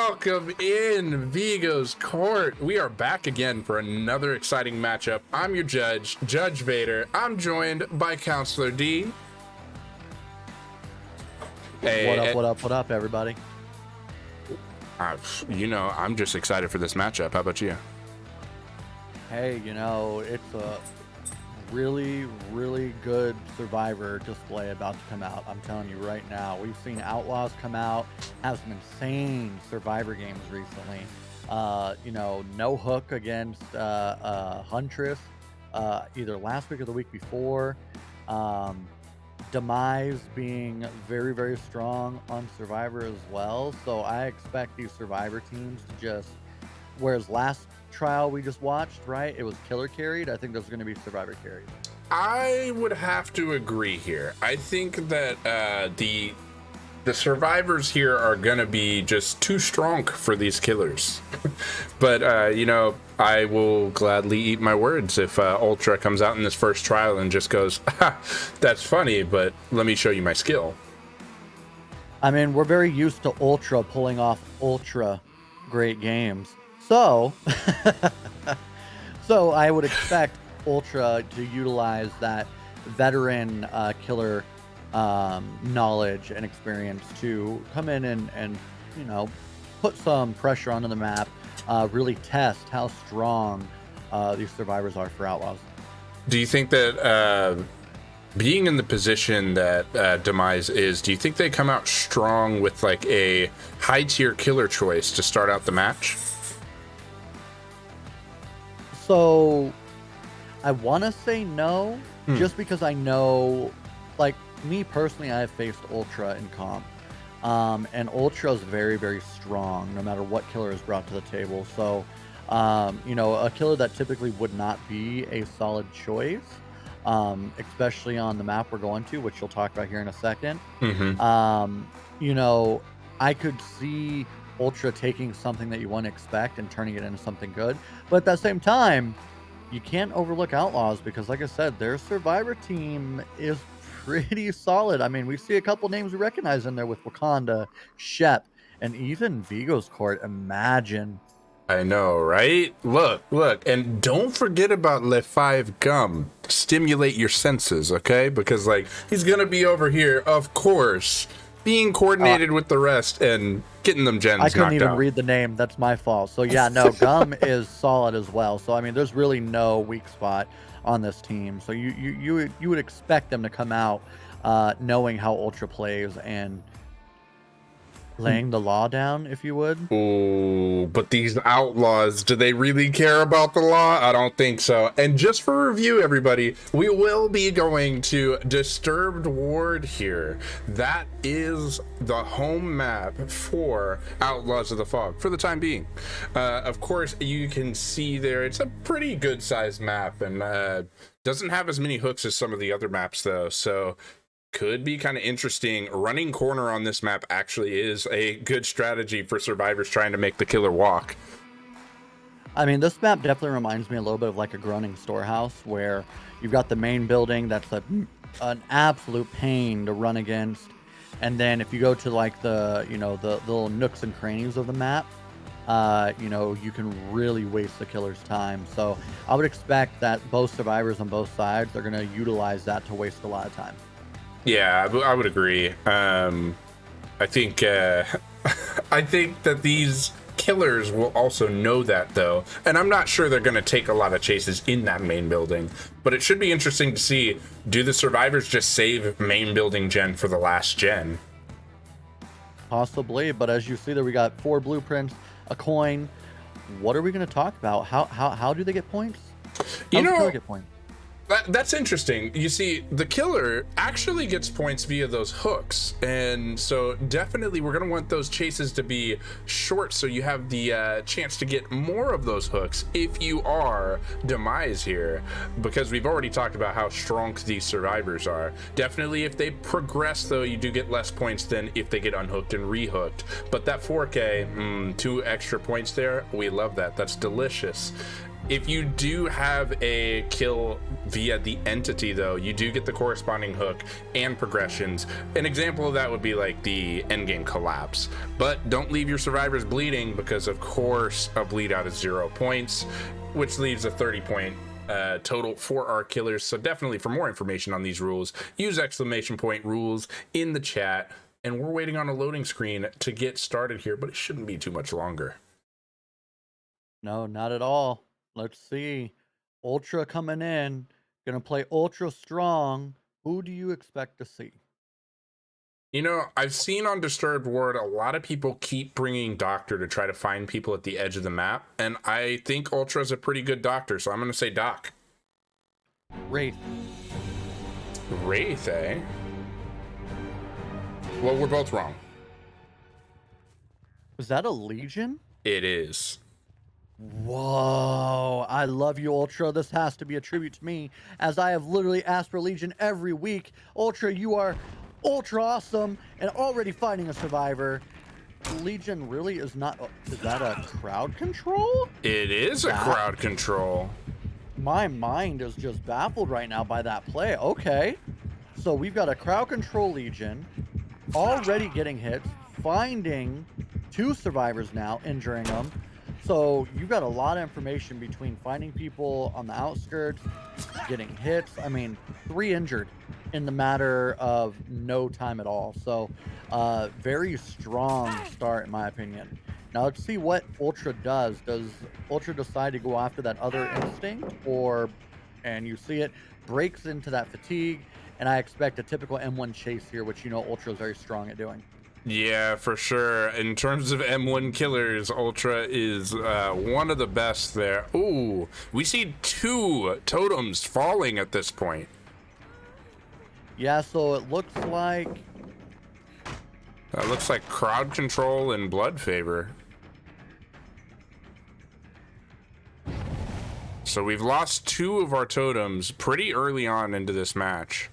Welcome in Vigo's court. We are back again for another exciting matchup. I'm your judge, Judge Vader. I'm joined by Counselor D. Hey, what up, everybody? I'm just excited for this matchup. How about you? Hey, it's a really, really good Survivor display about to come out. I'm telling you right now. We've seen Outlaws come out, have some insane Survivor games recently. No hook against Huntress either last week or the week before. Demise being very, very strong on Survivor as well. So I expect these Survivor teams to just, whereas last trial we just watched, right, it was killer carried. I think there's going to be Survivor carried. I would have to agree here. I think that the survivors here are going to be just too strong for these killers. But, I will gladly eat my words if Ultra comes out in this first trial and just goes, that's funny, but let me show you my skill. I mean, we're very used to Ultra pulling off ultra great games. So, I would expect Ultra to utilize that veteran killer knowledge and experience to come in and put some pressure onto the map, really test how strong these survivors are for Outlaws. Do you think that being in the position that Demise is, do you think they come out strong with like a high tier killer choice to start out the match? So I want to say no, just because I know, like, me personally, I have faced Ultra in comp, and Ultra is very, very strong no matter what killer is brought to the table. So, a killer that typically would not be a solid choice, especially on the map we're going to, which you'll talk about here in a second. I could see Ultra taking something that you wouldn't expect and turning it into something good, but at the same time, you can't overlook Outlaws because, like I said, their Survivor team is pretty solid. I mean, we see a couple names we recognize in there with Wakanda, Shep, and even Vigo's court. Imagine. I know, right? Look, and don't forget about Le 5 Gum. Stimulate your senses, okay? Because, like, he's gonna be over here, of course, being coordinated with the rest and getting them gens knocked out. I couldn't even read the name. That's my fault. So, yeah, no, Gum is solid as well. So, I mean, there's really no weak spot on this team. So you would expect them to come out knowing how Ultra plays and laying the law down, if you would. Oh, but these Outlaws, do they really care about the law? I don't think so. And just for review, everybody, we will be going to Disturbed Ward here. That is the home map for Outlaws of the Fog for the time being. Of course, you can see there, it's a pretty good sized map and doesn't have as many hooks as some of the other maps though. So could be kind of interesting. Running corner on this map actually is a good strategy for survivors trying to make the killer walk. I mean, this map definitely reminds me a little bit of like a groaning storehouse where you've got the main building that's an absolute pain to run against. And then if you go to like the little nooks and crannies of the map, you can really waste the killer's time. So I would expect that both survivors on both sides are going to utilize that to waste a lot of time. Yeah, I would agree. I think I think that these killers will also know that though, and I'm not sure they're going to take a lot of chases in that main building. But it should be interesting to see, do the survivors just save main building gen for the last gen? Possibly, but as you see there, we got 4 blueprints, a coin. What are we going to talk about? How do they get points? How does the killer get points? That's interesting. You see, the killer actually gets points via those hooks, and so definitely we're going to want those chases to be short so you have the chance to get more of those hooks if you are Demise here, because we've already talked about how strong these survivors are. Definitely if they progress though, you do get less points than if they get unhooked and rehooked, but that 4K, 2 extra points there, we love that. That's delicious. If you do have a kill via the entity, though, you do get the corresponding hook and progressions. An example of that would be like the endgame collapse. But don't leave your survivors bleeding, because of course a bleed out is 0 points, which leaves a 30-point total for our killers. So definitely, for more information on these rules, use !rules in the chat. And we're waiting on a loading screen to get started here, but it shouldn't be too much longer. No, not at all. Let's see. Ultra coming in. Gonna play ultra strong. Who do you expect to see? You know, I've seen on Disturbed Ward a lot of people keep bringing Doctor to try to find people at the edge of the map, and I think Ultra's a pretty good Doctor, so I'm going to say Doc. Wraith. Wraith, eh? Well, we're both wrong. Was that a Legion? It is. Whoa, I love you, Ultra. This has to be a tribute to me, as I have literally asked for Legion every week. Ultra, you are ultra awesome and already fighting a survivor. Legion really is not... Is that a crowd control? It is a crowd control. My mind is just baffled right now by that play. Okay, so we've got a crowd control Legion already getting hits, finding 2 survivors now, injuring them. So you've got a lot of information between finding people on the outskirts, getting hits. I mean, 3 injured in the matter of no time at all. So very strong start, in my opinion. Now let's see what Ultra does. Does Ultra decide to go after that other instinct, or, and you see it, breaks into that fatigue, and I expect a typical M1 chase here, which you know Ultra is very strong at doing. Yeah, for sure. In terms of M1 killers, Ultra is one of the best there. Ooh, we see 2 totems falling at this point. Yeah, so it looks like... That looks like crowd control and blood favor. So we've lost 2 of our totems pretty early on into this match.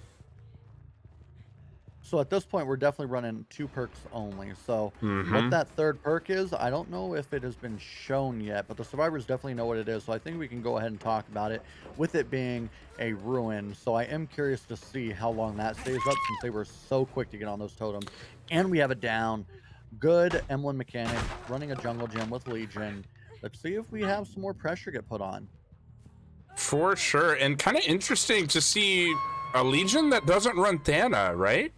So at this point, we're definitely running 2 perks only. So what that 3rd perk is, I don't know if it has been shown yet, but the survivors definitely know what it is. So I think we can go ahead and talk about it, with it being a ruin. So I am curious to see how long that stays up, since they were so quick to get on those totems. And we have it down. Good M1 mechanic, running a jungle gym with Legion. Let's see if we have some more pressure get put on. For sure. And kind of interesting to see a Legion that doesn't run Thana, right?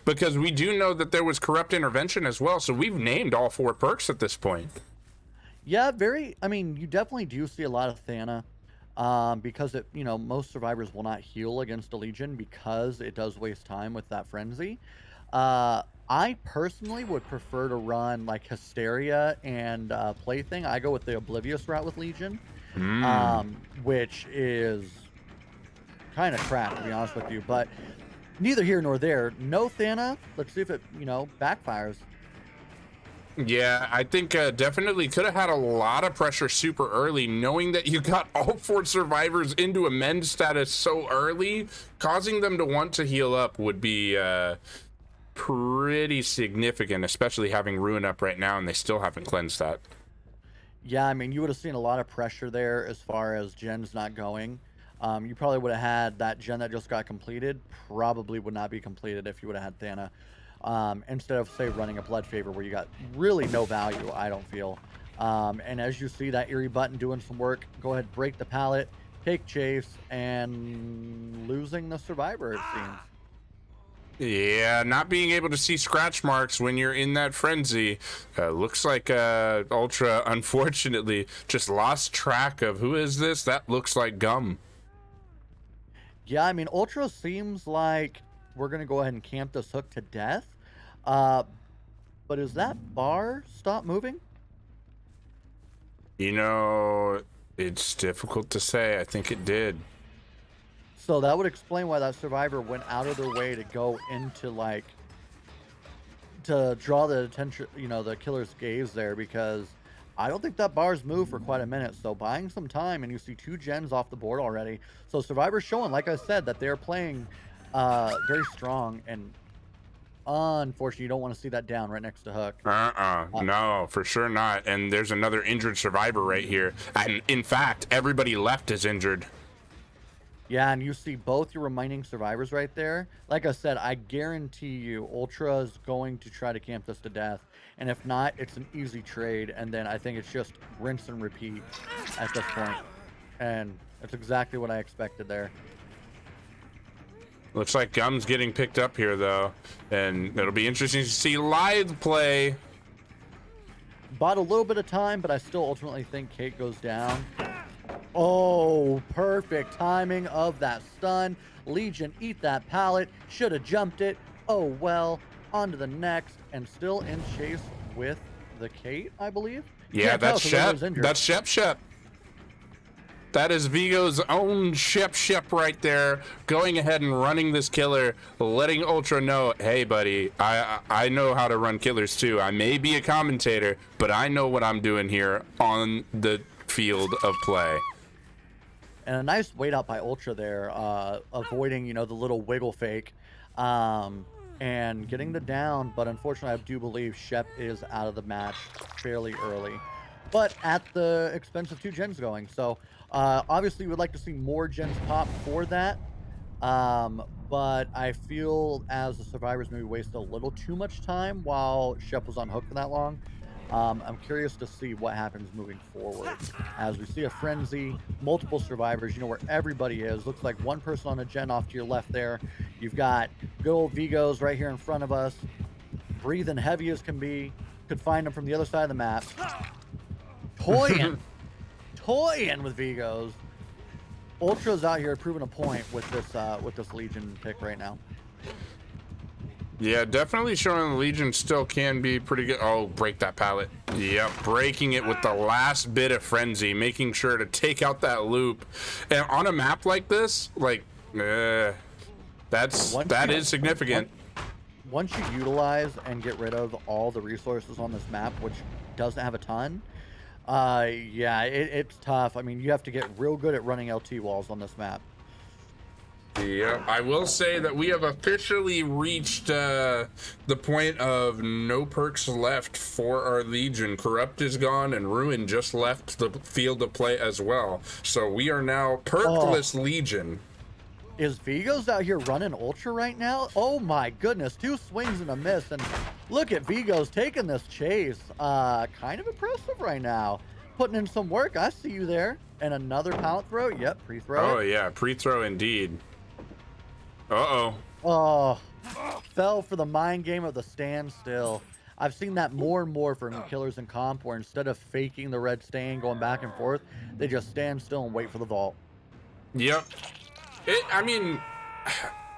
Because we do know that there was corrupt intervention as well, so we've named all 4 perks at this point. Yeah, I mean, you definitely do see a lot of Thana, because it, you know, most survivors will not heal against a Legion because it does waste time with that frenzy. I personally would prefer to run like Hysteria and Plaything. I go with the Oblivious route with Legion, which is kind of crap, to be honest with you, but neither here nor there. No Thana. Let's see if it, you know, backfires. Yeah, I think definitely could have had a lot of pressure super early, knowing that you got all 4 survivors into amend status so early. Causing them to want to heal up would be pretty significant, especially having Ruin up right now and they still haven't cleansed that. Yeah, I mean, you would have seen a lot of pressure there as far as gens not going. You probably would have had that gen that just got completed, probably would not be completed if you would have had Thana. Instead of, say, running a Blood Favor where you got really no value, I don't feel. And as you see that Eerie button doing some work, go ahead, break the pallet, take chase, and losing the survivor, it seems. Yeah, not being able to see scratch marks when you're in that frenzy. Looks like Ultra, unfortunately, just lost track of who is this? That looks like Gum. Yeah, I mean, Ultra seems like we're going to go ahead and camp this hook to death. But is that bar stop moving? You know, it's difficult to say. I think it did. So that would explain why that survivor went out of their way to go into, like, to draw the attention, you know, the killer's gaze there, because I don't think that bar's moved for quite a minute. So buying some time, and you see 2 gens off the board already. So survivor's showing, like I said, that they're playing very strong, and Unfortunately, you don't want to see that down right next to Hook. No, for sure not. And there's another injured survivor right here. And in fact, everybody left is injured. Yeah, and you see both your remaining survivors right there. Like I said, I guarantee you Ultra is going to try to camp this to death. And if not, it's an easy trade. And then I think it's just rinse and repeat at this point. And that's exactly what I expected there. Looks like Gum's getting picked up here, though. And it'll be interesting to see live play. Bought a little bit of time, but I still ultimately think Kate goes down. Oh, perfect timing of that stun. Legion, eat that pallet. Should have jumped it. Oh, well. On to the next. And still in chase with the Kate, I believe. Yeah, that's Shep. That's Shep. That is Vigo's own Shep right there, going ahead and running this killer, letting Ultra know, hey, buddy, I know how to run killers too. I may be a commentator, but I know what I'm doing here on the field of play. And a nice wait out by Ultra there, avoiding, you know, the little wiggle fake, and getting the down. But unfortunately, I do believe Shep is out of the match fairly early, but at the expense of 2 gens going. So obviously, we'd like to see more gens pop for that. But I feel as the survivors maybe wasted a little too much time while Shep was on hook for that long. I'm curious to see what happens moving forward as we see a frenzy, multiple survivors, you know, where everybody is. Looks like one person on a gen off to your left there. You've got good old Vigos right here in front of us, breathing heavy as can be. Could find them from the other side of the map. Toying with Vigos. Ultra's out here proving a point with this Legion pick right now. Yeah, definitely showing the Legion still can be pretty good. Oh, break that pallet. Yep, breaking it with the last bit of frenzy, making sure to take out that loop. And on a map like this, like, that is significant. Once you utilize and get rid of all the resources on this map, which doesn't have a ton, yeah, it's tough. I mean, you have to get real good at running LT walls on this map. Yeah, I will say that we have officially reached the point of no perks left for our Legion. Corrupt is gone, and Ruin just left the field of play as well. So we are now perkless Legion. Is Vigos out here running Ultra right now? Oh my goodness, 2 swings and a miss, and look at Vigos taking this chase. Kind of impressive right now. Putting in some work, I see you there. And another pallet throw, yep, pre-throw. Oh yeah, pre-throw indeed. Uh-oh. Oh, fell for the mind game of the standstill. I've seen that more and more from killers in comp, where instead of faking the red stain, going back and forth, they just stand still and wait for the vault. Yep. I mean,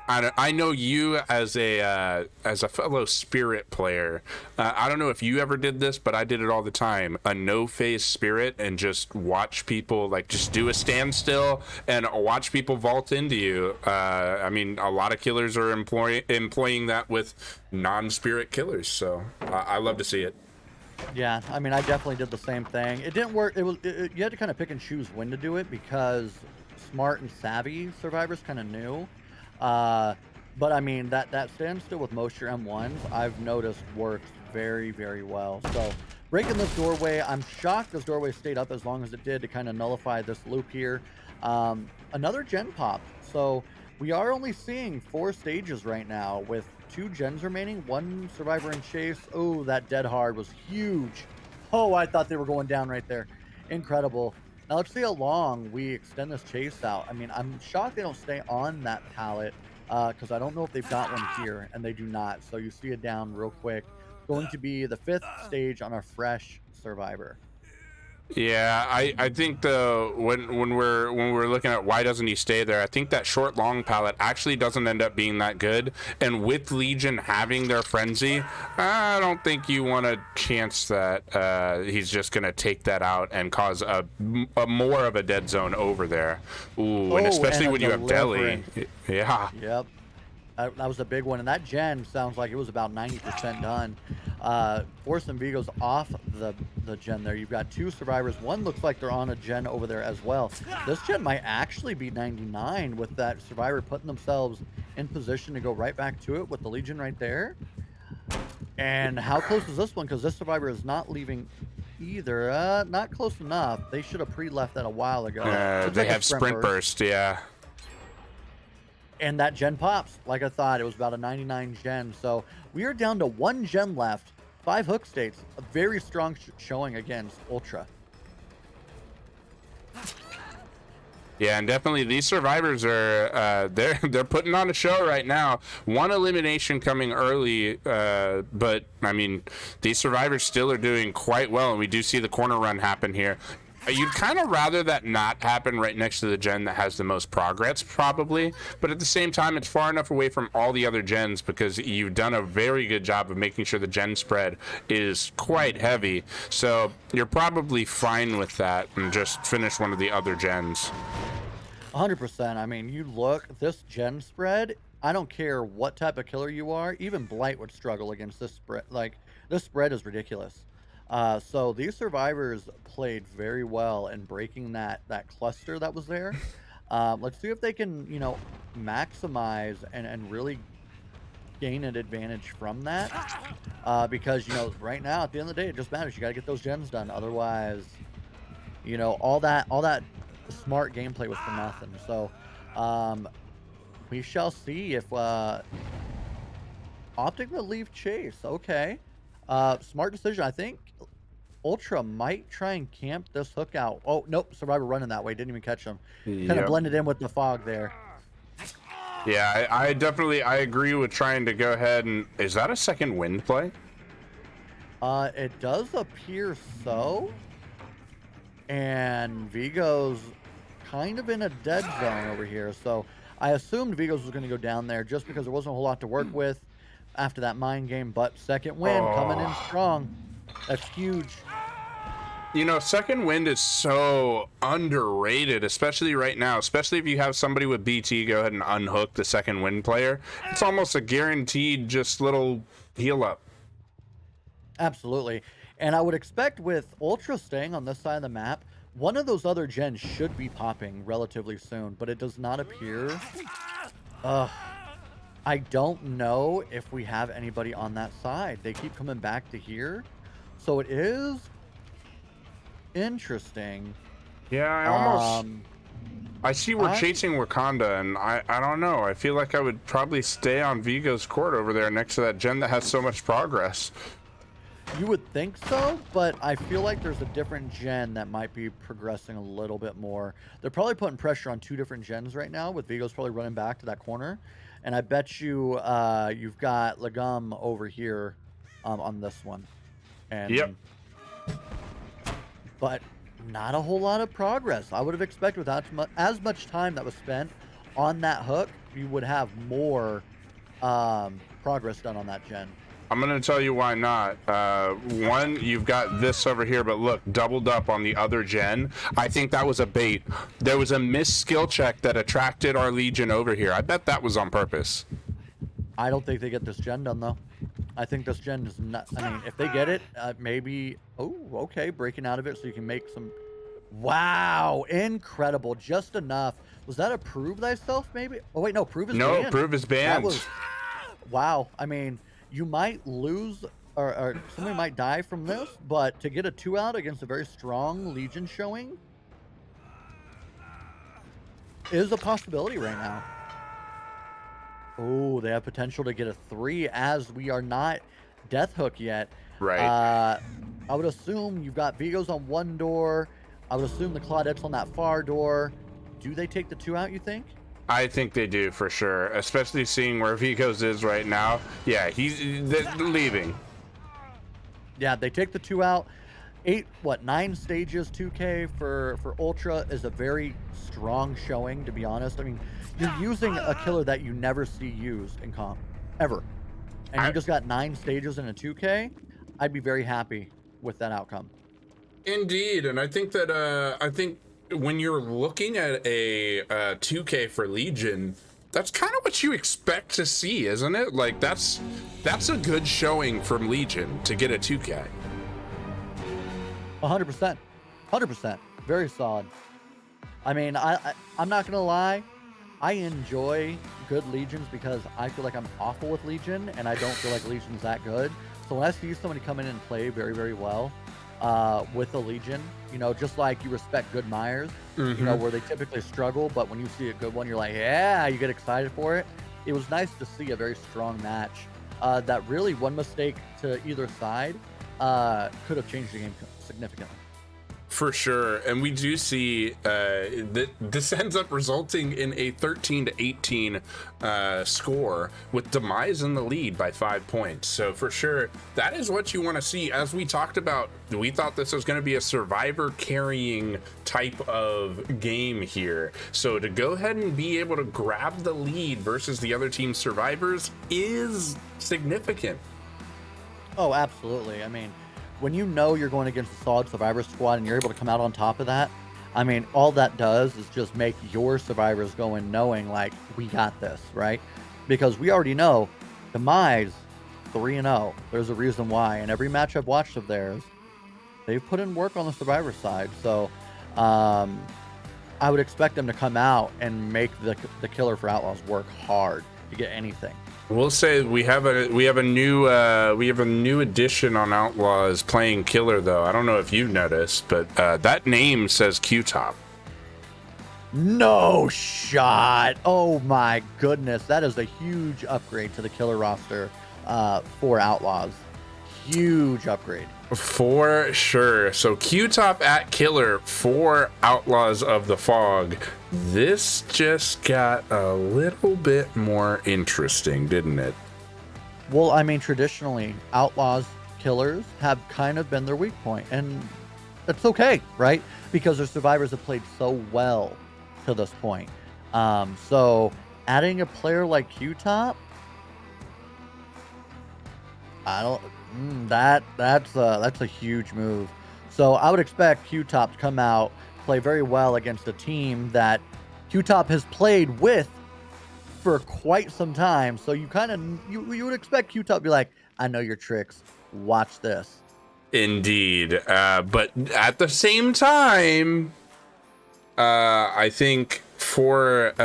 I know you as a fellow Spirit player. I don't know if you ever did this, but I did it all the time. A no-phase Spirit and just watch people, like, just do a standstill and watch people vault into you. I mean, a lot of killers are employing that with non-Spirit killers, so I love to see it. Yeah, I mean, I definitely did the same thing. It didn't work. You had to kind of pick and choose when to do it, because smart and savvy survivors kind of knew. But I mean, that standstill with most of your M1s, I've noticed works very, very well. So breaking this doorway, I'm shocked this doorway stayed up as long as it did to kind of nullify this loop here. Another gen pop. So we are only seeing 4 stages right now with 2 gens remaining, 1 survivor in chase. Oh, that dead hard was huge. Oh, I thought they were going down right there. Incredible. Now let's see how long we extend this chase out. I mean, I'm shocked they don't stay on that pallet, because I don't know if they've got one here, and they do not. So you see it down real quick. Going to be the 5th stage on our fresh survivor. Yeah, I think when we're looking at why doesn't he stay there, I think that short long pallet actually doesn't end up being that good. And with Legion having their frenzy, I don't think you want to chance that he's just gonna take that out and cause a more of a dead zone over there. Ooh, and especially when you have Deli. Yeah. Yep. That was a big one, and that gen sounds like it was about 90% done. Forcing Vigos off the gen there. You've got 2 survivors. One looks like they're on a gen over there as well. This gen might actually be 99 with that survivor putting themselves in position to go right back to it with the Legion right there. And how close is this one? Because this survivor is not leaving either. Not close enough. They should have pre-left that a while ago. Looks They like a have sprint burst, yeah. And that gen pops. Like I thought, it was about a 99 gen. So we are down to 1 gen left. 5 hook states. A very strong showing against Ultra. Yeah, and definitely these survivors are they're putting on a show right now. One elimination coming early, but I mean these survivors still are doing quite well, and we do see the corner run happen here. You'd kind of rather that not happen right next to the gen that has the most progress, probably, but at the same time, it's far enough away from all the other gens because you've done a very good job of making sure the gen spread is quite heavy. So you're probably fine with that and just finish one of the other gens. 100%. I mean, you look, this gen spread, I don't care what type of killer you are, even Blight would struggle against this spread. Like, this spread is ridiculous. So these survivors played very well in breaking that cluster that was there. Let's see if they can, you know, maximize and really gain an advantage from that. Because, you know, right now, at the end of the day, it just matters. You got to get those gens done. Otherwise, you know, all that smart gameplay was for nothing. So we shall see if opting to leave chase. Okay. Smart decision. I think Ultra might try and camp this hook out. Oh, nope. Survivor running that way. Didn't even catch him. Kind of blended in with the fog there. Yeah, I definitely agree with trying to go ahead and... Is that a second wind play? It does appear so. And Vigo's kind of in a dead zone over here. So I assumed Vigo's was going to go down there just because there wasn't a whole lot to work with after that mind game. But second wind coming in strong. That's huge. You know, second wind is so underrated, especially right now, especially if you have somebody with BT go ahead and unhook the second wind player. It's almost a guaranteed just little heal up. Absolutely. And I would expect with Ultra staying on this side of the map, one of those other gens should be popping relatively soon, but it does not appear. I don't know if we have anybody on that side. They keep coming back to here. So it is interesting. Yeah, I see we're chasing Wakanda, and I don't know. I feel like I would probably stay on Vigo's court over there next to that gen that has so much progress. You would think so, but I feel like there's a different gen that might be progressing a little bit more. They're probably putting pressure on 2 different gens right now, with Vigo's probably running back to that corner. And I bet you you've got Legum over here on this one. And, yep. But not a whole lot of progress. I would have expected without as much time that was spent on that hook, you would have more progress done on that gen. I'm going to tell you why not. One, you've got this over here, but look, doubled up on the other gen. I think that was a bait. There was a missed skill check that attracted our Legion over here. I bet that was on purpose. I don't think they get this gen done, though. I think this gen is not... I mean, if they get it, maybe... Oh, okay, breaking out of it so you can make some... Wow, incredible. Just enough. Was that a prove thyself, maybe? Oh, wait, no, prove is banned. No, prove is banned. That was... Wow, I mean... You might lose, or somebody might die from this, but to get a 2 out against a very strong Legion showing is a possibility right now. Oh, they have potential to get a 3 as we are not Death Hook yet. Right. I would assume you've got Vigos on one door. I would assume the Claudettes on that far door. Do they take the 2 out, you think? I think they do for sure, especially seeing where Vigos is right now. Yeah, they're leaving. Yeah, they take the 2 out. 9 stages 2K for Ultra is a very strong showing, to be honest. I mean, you're using a killer that you never see used in comp ever, and you just got 9 stages in a 2K. I'd be very happy with that outcome. Indeed, and I think that when you're looking at a 2K for Legion, that's kind of what you expect to see, isn't it? Like that's a good showing from Legion to get a 2K. 100%, 100%, very solid. I mean, I'm not gonna lie, I enjoy good Legions because I feel like I'm awful with Legion, and I don't feel like Legion's that good. So when I see somebody come in and play very, very well with a Legion, you know, just like you respect good Myers, you know, Mm-hmm. where they typically struggle, but when you see a good one, you're like, yeah, you get excited for it. It was nice to see a very strong match that really one mistake to either side could have changed the game significantly. For sure, and we do see that this ends up resulting in a 13-18 score with Demise in the lead by 5 points. So for sure, that is what you want to see. As we talked about, we thought this was going to be a survivor carrying type of game here. So to go ahead and be able to grab the lead versus the other team's survivors is significant. Oh, absolutely. I mean, when you know you're going against a solid survivor squad and you're able to come out on top of that, I mean, all that does is just make your survivors go in knowing like we got this, right? Because we already know Demise 3-0. There's a reason why. And every match I've watched of theirs, they've put in work on the survivor side. So um, I would expect them to come out and make the killer for Outlaws work hard to get anything. We'll say we have a new addition on Outlaws playing killer though. I don't know if you've noticed, but that name says Q-Top. No shot. Oh my goodness. That is a huge upgrade to the killer roster for Outlaws. Huge upgrade. For sure. So Q-Top at killer for Outlaws of the Fog. This just got a little bit more interesting, didn't it? Well, I mean, traditionally, Outlaws killers have kind of been their weak point, and that's okay, right? Because their survivors have played so well to this point. So adding a player like Q-Top, I don't. That's a huge move. So I would expect Q-Top to come out, play very well against a team that Q-Top has played with for quite some time. So you kind of you would expect Q-Top to be like, I know your tricks. Watch this. Indeed. But at the same time, I think for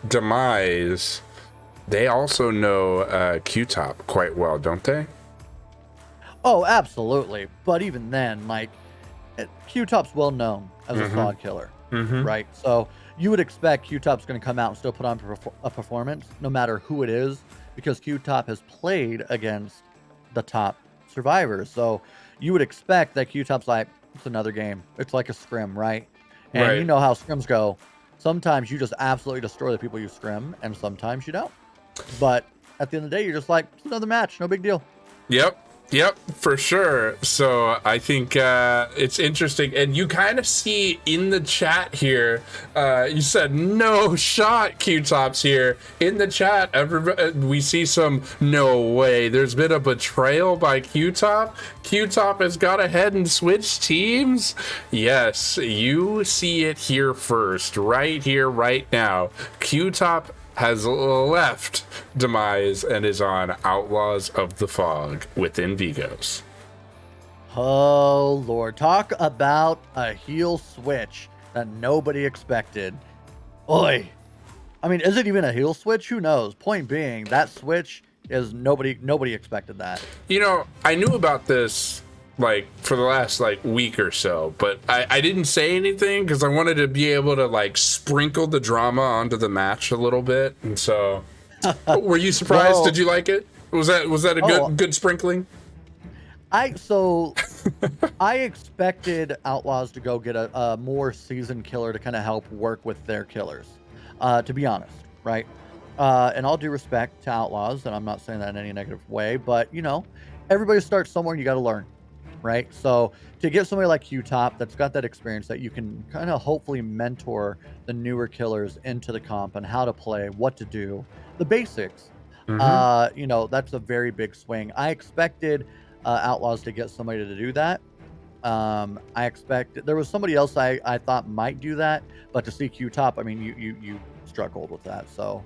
Demise, they also know Q-Top quite well, don't they? Oh, absolutely. But even then, like, Q-Top's well known as a squad killer, right? So you would expect Q-Top's going to come out and still put on a performance, no matter who it is, because Q-Top has played against the top survivors. So you would expect that Q-Top's like, it's another game. It's like a scrim, right? And Right. you know how scrims go. Sometimes you just absolutely destroy the people you scrim, and sometimes you don't. But at the end of the day, you're just like, it's another match, no big deal. Yep, for sure. So I think it's interesting, and you kind of see in the chat here. You said no shot, Q-Tops here in the chat. We see some no way. There's been a betrayal by Q-Top. Q-Top has got ahead and switched teams. Yes, you see it here first, right here, right now. Q-Top has left Demise and is on Outlaws of the Fog within Vigos. Oh, Lord. Talk about a heel switch that nobody expected. Oi. I mean, is it even a heel switch? Who knows? Point being, that switch is nobody expected that. You know, I knew about this like for the last like week or so, but I didn't say anything because I wanted to be able to like sprinkle the drama onto the match a little bit. And so, were you surprised? Well, Did you like it? Was that a oh, good sprinkling? I expected Outlaws to go get a more seasoned killer to kind of help work with their killers. To be honest, right? And all due respect to Outlaws, and I'm not saying that in any negative way, but you know, everybody starts somewhere and you got to learn, right? So to get somebody like Q-Top that's got that experience that you can kind of hopefully mentor the newer killers into the comp and how to play, what to do, the basics. Mm-hmm. You know, that's a very big swing. I expected Outlaws to get somebody to do that. I expect there was somebody else I thought might do that, but to see Q-Top, I mean, you struggled with that. So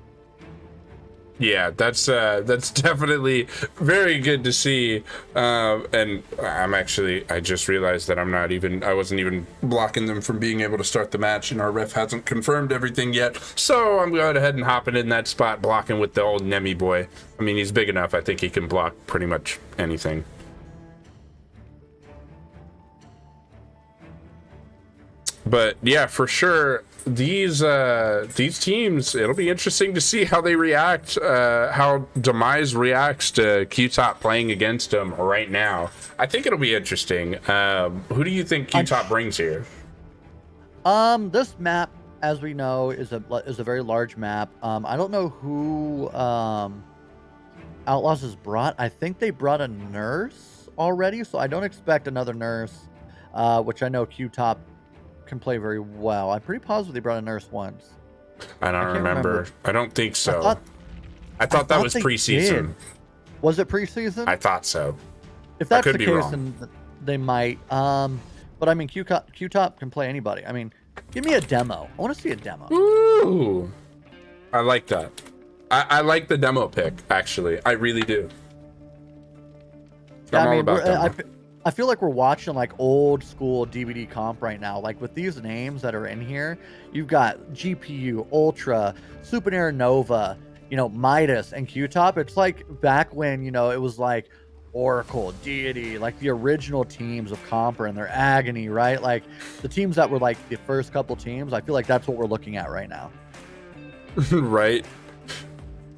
Yeah, that's definitely very good to see. And I just realized that I wasn't even blocking them from being able to start the match, and our ref hasn't confirmed everything yet. So I'm going ahead and hopping in that spot, blocking with the old Nemi boy. I mean, he's big enough. I think he can block pretty much anything. But yeah, for sure, these teams, it'll be interesting to see how they react, how Demise reacts to Q-Top playing against them right now. I think it'll be interesting. Who do you think Q-Top brings here? This map, as we know, is a very large map. I don't know who Outlaws has brought. I think they brought a nurse already, so I don't expect another nurse, which I know Q-Top can play very well. I'm pretty positive they brought a nurse once. I don't remember. I don't think so. I thought that was preseason. Was it preseason? I thought so. If that's the case, then they might. But I mean, Q-Top can play anybody. I mean, give me a demo. I want to see a demo. Ooh, I like that. I like the demo pick, actually. I really do. Yeah, I mean, I feel like we're watching like old school DVD comp right now. Like with these names that are in here, you've got GPU, Ultra, Supernova Nova, Midas, and Q-Top. It's like back when, it was like Oracle, Deity, like the original teams of Comper and their agony, right? Like the teams that were like the first couple teams. I feel like that's what we're looking at right now. Right.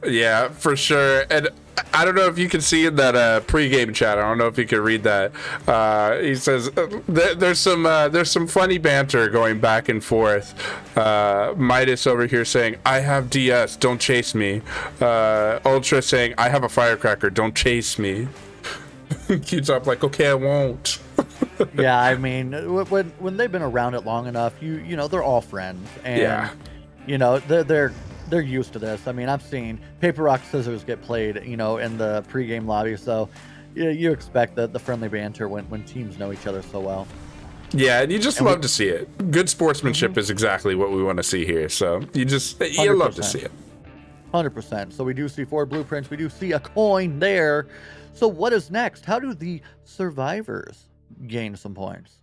Yeah, for sure. And I don't know if you can see in that pregame chat. I don't know if you can read that. He says there's some funny banter going back and forth. Midas over here saying, "I have DS, don't chase me." Ultra saying, "I have a firecracker, don't chase me." Q-Top like, "Okay, I won't." Yeah, I mean, when they've been around it long enough, they're all friends, and they're used to this. I mean, I've seen paper, rock, scissors get played, in the pregame lobby. So you expect the friendly banter when teams know each other so well. Yeah, and you just love to see it. Good sportsmanship is exactly what we want to see here. So you love to see it. 100%. So we do see 4 blueprints. We do see a coin there. So what is next? How do the survivors gain some points?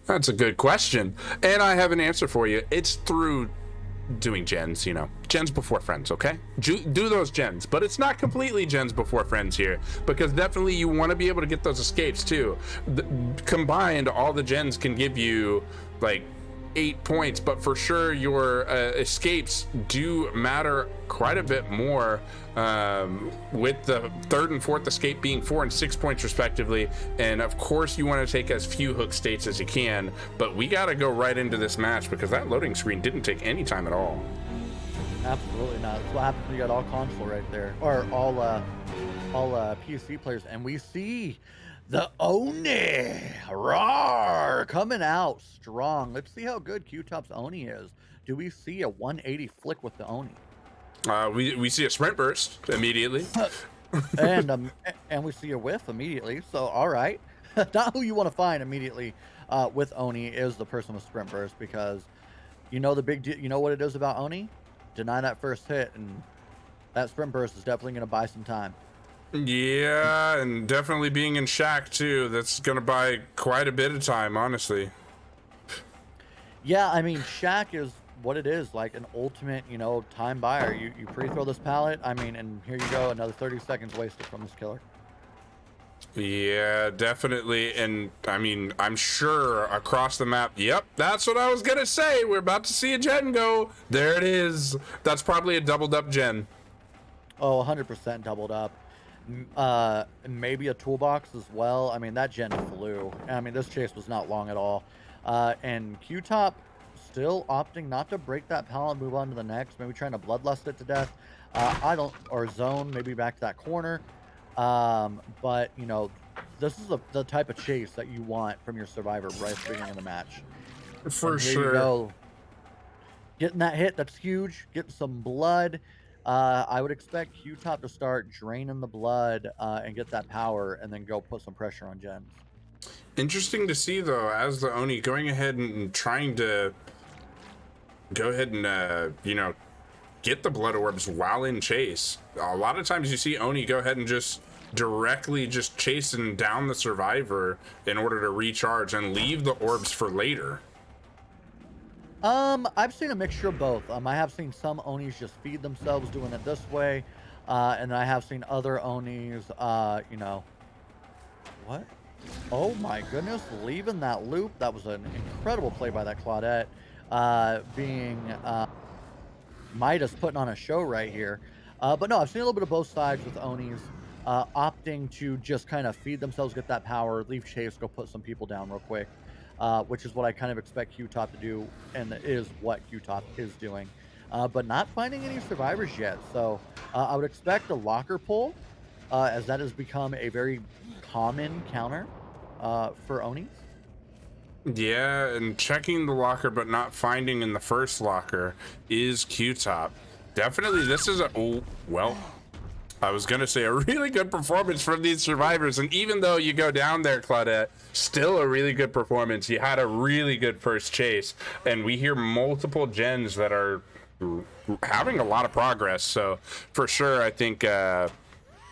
That's a good question. And I have an answer for you. It's through doing gens, gens before friends, okay? Do those gens, but it's not completely gens before friends here, because definitely you want to be able to get those escapes too. Combined, all the gens can give you like 8 points, but for sure your escapes do matter quite a bit more, with the 3rd and 4th escape being 4 and 6 points respectively. And of course you want to take as few hook states as you can, but we got to go right into this match because that loading screen didn't take any time at all. Absolutely not. That's what happens when you got all console right there, or all PC players, and we see the Oni roar coming out strong. Let's see how good Q-Top's Oni is. Do we see a 180 flick with the Oni? We see a sprint burst immediately, and we see a whiff immediately. So all right, not who you want to find immediately with Oni is the person with sprint burst, because the big deal. You know what it is about Oni? Deny that first hit, and that sprint burst is definitely going to buy some time. Yeah, and definitely being in Shack too. That's going to buy quite a bit of time, honestly. Yeah, I mean, Shack is what it is, like an ultimate, time buyer. You pre-throw this pallet, I mean, and here you go, another 30 seconds wasted from this killer. Yeah, definitely. And I mean, I'm sure across the map, yep, that's what I was going to say. We're about to see a gen go. There it is. That's probably a doubled up gen. Oh, 100% doubled up. Maybe a toolbox as well. I mean, that gen flew. I mean, this chase was not long at all. And Q-Top still opting not to break that pallet, move on to the next, maybe trying to bloodlust it to death. Or zone, maybe back to that corner. But this is the type of chase that you want from your survivor right at the beginning of the match. For sure. You go. Getting that hit, that's huge. Getting some blood. I would expect Q-Top to start draining the blood and get that power, and then go put some pressure on gens. Interesting to see, though, as the Oni going ahead and trying to go ahead and get the blood orbs while in chase. A lot of times you see Oni go ahead and just directly just chasing down the survivor in order to recharge and leave the orbs for later. I've seen a mixture of both. I have seen some Onis just feed themselves doing it this way. And I have seen other Onis, what? Oh my goodness, leaving that loop. That was an incredible play by that Claudette. Being Midas putting on a show right here. But no, I've seen a little bit of both sides with Onis opting to just kind of feed themselves, get that power, leave chase, go put some people down real quick, which is what I kind of expect Q-Top to do, and is what Q-Top is doing. But not finding any survivors yet. So I would expect a locker pull, as that has become a very common counter for Onis. Yeah, and checking the locker but not finding in the first locker is Q-Top. Definitely, this is a... Oh, well, I was going to say a really good performance from these survivors. And even though you go down there, Claudette, still a really good performance. You had a really good first chase. And we hear multiple gens that are having a lot of progress. So for sure, I think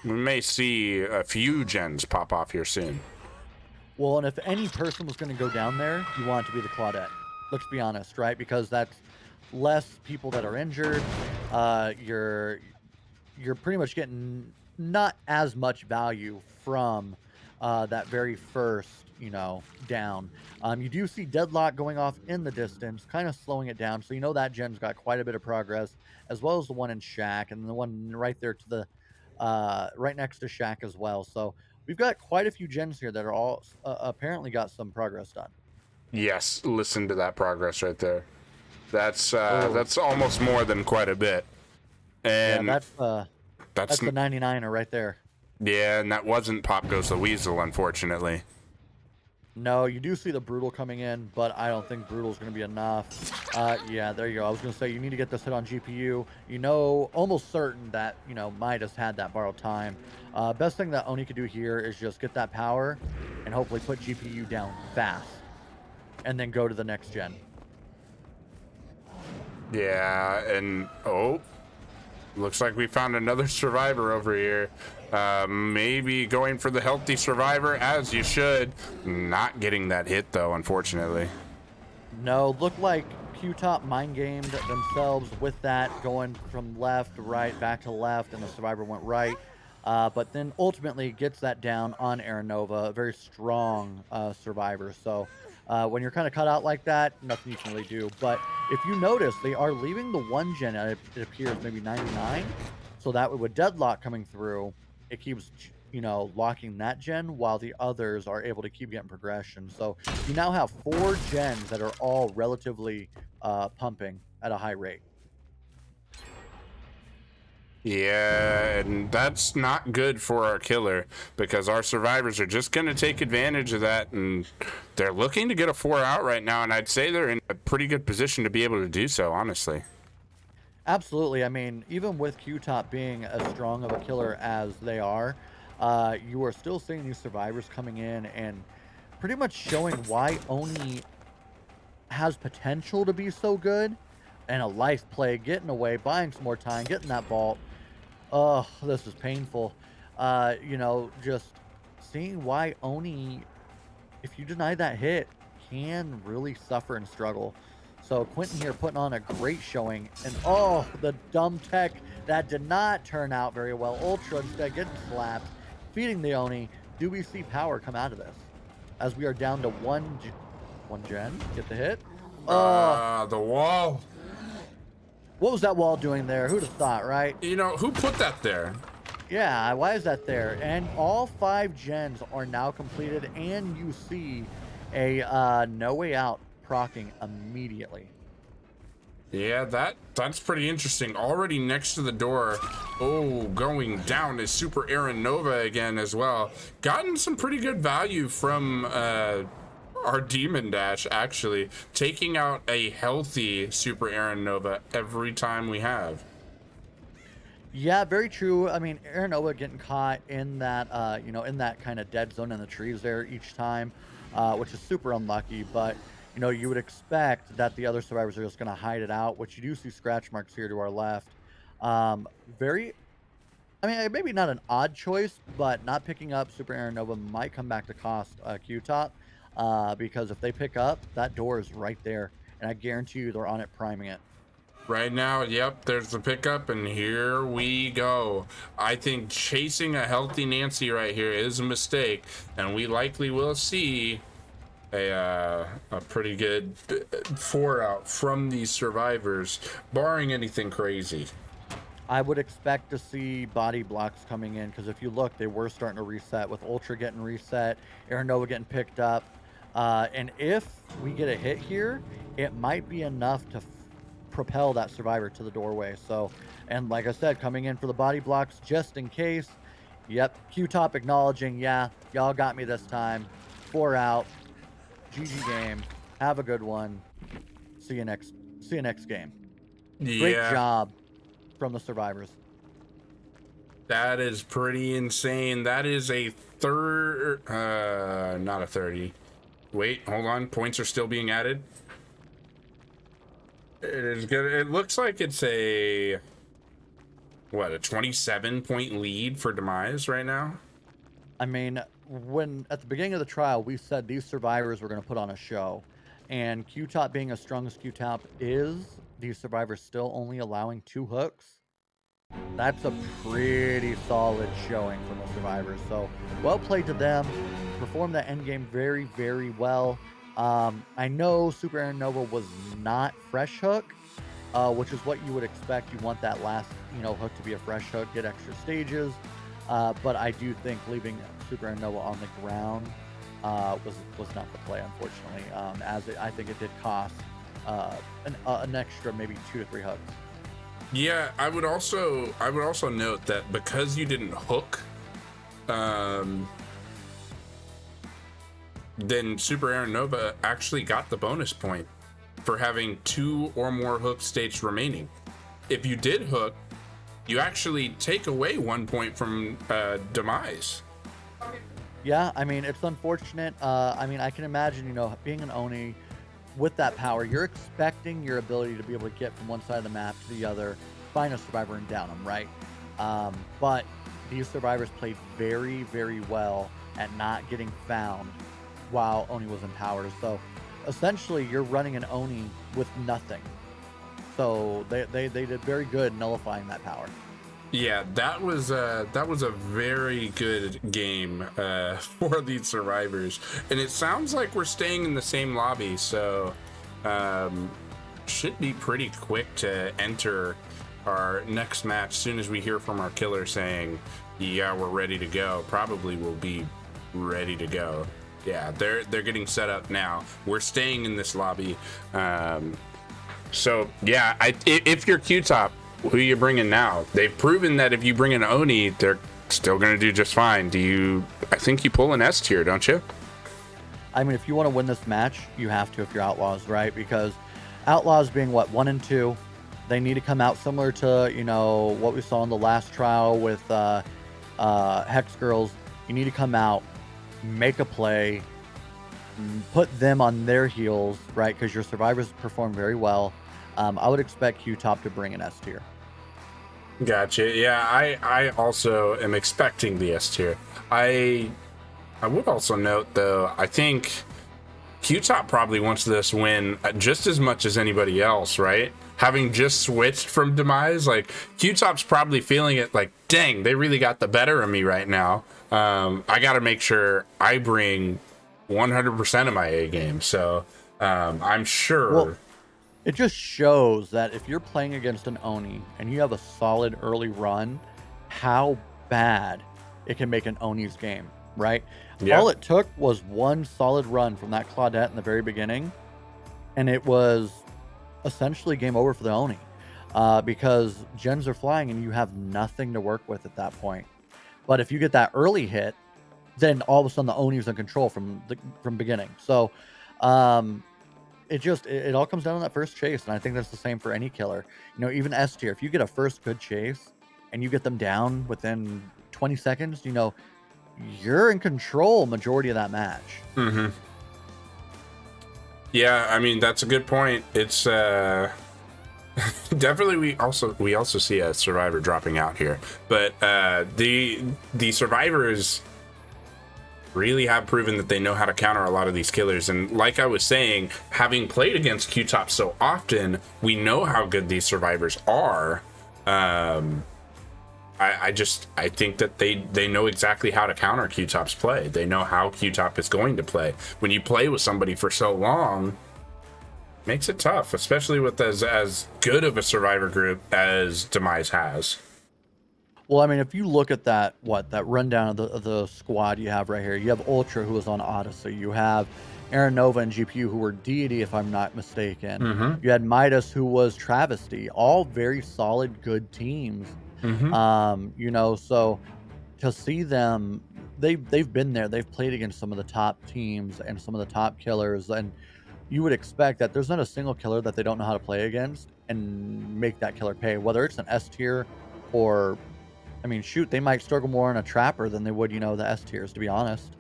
we may see a few gens pop off here soon. Well, and if any person was going to go down there, you want it to be the Claudette. Let's be honest, right? Because that's less people that are injured. You're pretty much getting not as much value from that very first, down. You do see Deadlock going off in the distance, kind of slowing it down. So that gen's got quite a bit of progress, as well as the one in Shack and the one right there to the right next to Shack as well. So we've got quite a few gens here that are all apparently got some progress done. Yes, listen to that progress right there. That's Oh, that's almost more than quite a bit. yeah, And that's that's the 99er right there. yeah, and that wasn't Pop Goes the Weasel, unfortunately. No, you do see the Brutal coming in, but I don't think Brutal's going to be enough. Yeah, there you go. I was going to say, you need to get this hit on GPU. Almost certain that, Midas had that borrowed time. Best thing that Oni could do here is just get that power and hopefully put GPU down fast and then go to the next gen. Yeah, and looks like we found another survivor over here. Maybe going for the healthy survivor, as you should. Not getting that hit, though, unfortunately. No, looked like Q-Top mind gamed themselves with that, going from left to right, back to left, and the survivor went right. But then ultimately gets that down on Aranova, a very strong survivor. So when you're kind of cut out like that, nothing you can really do. But if you notice, they are leaving the one gen, it appears maybe 99. So that way with Deadlock coming through, it keeps, locking that gen while the others are able to keep getting progression. So you now have 4 gens that are all relatively pumping at a high rate. Yeah, and that's not good for our killer because our survivors are just going to take advantage of that, and they're looking to get a 4 out right now, and I'd say they're in a pretty good position to be able to do so, honestly. Absolutely. I mean, even with Q-Top being as strong of a killer as they are, you are still seeing these survivors coming in and pretty much showing why Oni has potential to be so good, and a life play, getting away, buying some more time, getting that vault. Oh, this is painful. Just seeing why Oni, if you deny that hit, can really suffer and struggle. So Quentin here putting on a great showing, and the dumb tech that did not turn out very well. Ultra instead getting slapped, feeding the Oni. Do we see power come out of this? As we are down to one gen, get the hit. Oh, The wall. what was that wall doing there? Who'd have thought, right? Who put that there? Yeah, why is that there? And all 5 gens are now completed, and you see a No Way Out proccing immediately. Yeah, that's pretty interesting. Already next to the door. Oh, going down is Super Aaron Nova again as well. Gotten some pretty good value from our Demon Dash, actually. Taking out a healthy Super Aaron Nova every time we have. Yeah, very true. I mean, Aranova getting caught in that, in that kind of dead zone in the trees there each time, which is super unlucky. But, you would expect that the other survivors are just going to hide it out, which you do see scratch marks here to our left. Very, I mean, maybe not an odd choice, but not picking up Super Aaron Nova might come back to cost Q-Top, because if they pick up, that door is right there, and I guarantee you they're on it priming it. Right now, yep, there's the pickup, and here we go. I think chasing a healthy Nancy right here is a mistake, and we likely will see a pretty good 4 out from these survivors, barring anything crazy. I would expect to see body blocks coming in because if you look, they were starting to reset with Ultra getting reset, Aaron Nova getting picked up. And if we get a hit here, it might be enough to propel that survivor to the doorway. So, and like I said, coming in for the body blocks just in case. Yep, Q-Top acknowledging, yeah, y'all got me this time. 4 out. GG game. Have a good one. See you next game. Great Yeah, job from the survivors. that is pretty insane. That is a third, not a 30. Wait, hold on. Points are still being added. It is good. It looks like it's a 27-point lead for Demise right now. I mean, when at the beginning of the trial, we said these survivors were going to put on a show, and Q-Top being as strong as Q-Top is, these survivors still only allowing 2 hooks. That's a pretty solid showing from the survivors. So well played to them. Performed that end game very, very well. I know Super Aaron Nova was not fresh hook, which is what you would expect. You want that last, hook to be a fresh hook, get extra stages. But I do think leaving Super Aaron Nova on the ground was not the play, unfortunately. I think it did cost an extra maybe 2 to 3 hooks. Yeah, I would also note that because you didn't hook, then Super Aaron Nova actually got the bonus point for having 2 or more hook states remaining. If you did hook, you actually take away 1 point from Demise. Yeah, I mean, it's unfortunate. I mean, I can imagine, being an Oni with that power, you're expecting your ability to be able to get from one side of the map to the other, find a survivor and down them, right? But these survivors played very, very well at not getting found while Oni was in power. So essentially, you're running an Oni with nothing. So they did very good nullifying that power. Yeah, that was a very good game for these survivors, and it sounds like we're staying in the same lobby, so should be pretty quick to enter our next match. As soon as we hear from our killer saying, "Yeah, we're ready to go," probably will be ready to go. Yeah, they're getting set up now. We're staying in this lobby, so yeah. If you're Q-Top, who are you bringing now? They've proven that if you bring an Oni, they're still going to do just fine. I think you pull an S tier, don't you? I mean, if you want to win this match, you have to if you're Outlaws, right? Because Outlaws being, 1 and 2, they need to come out similar to, what we saw in the last trial with Hex Girls. You need to come out, make a play, put them on their heels, right? Because your survivors perform very well. I would expect Q-Top to bring an S tier. Gotcha. Yeah, I also am expecting the S tier. I would also note, though, I think Q-Top probably wants this win just as much as anybody else, right? Having just switched from Demise, like, Q-Top's probably feeling it like, dang, they really got the better of me right now. I got to make sure I bring 100% of my A game. So I'm sure. Well, it just shows that if you're playing against an Oni and you have a solid early run, how bad it can make an Oni's game, right? Yeah. All it took was 1 solid run from that Claudette in the very beginning, and it was essentially game over for the Oni, because gens are flying and you have nothing to work with at that point. But if you get that early hit, then all of a sudden the Oni's in control from beginning. So, it all comes down to that first chase, and I think that's the same for any killer. Even S tier, if you get a first good chase and you get them down within 20 seconds, you're in control majority of that match. Mm-hmm. Yeah, I mean, that's a good point. It's Definitely, we also see a survivor dropping out here, but the survivors really have proven that they know how to counter a lot of these killers. And like I was saying, having played against Q-Top so often, we know how good these survivors are. I think that they know exactly how to counter Q-Top's play. They know how Q-Top is going to play. When you play with somebody for so long, makes it tough, especially with as good of a survivor group as Demise has. Well, I mean, if you look at that rundown of the squad you have right here, you have Ultra, who was on Odyssey. You have Aaron Nova and GPU, who were Deity, if I'm not mistaken. Mm-hmm. You had Midas, who was Travesty. All very solid, good teams. Mm-hmm. You know, so to see them, they've been there. They've played against some of the top teams and some of the top killers, and you would expect that there's not a single killer that they don't know how to play against and make that killer pay, whether it's an S tier or, I mean, shoot, they might struggle more on a trapper than they would, you know, the S tiers, to be honest.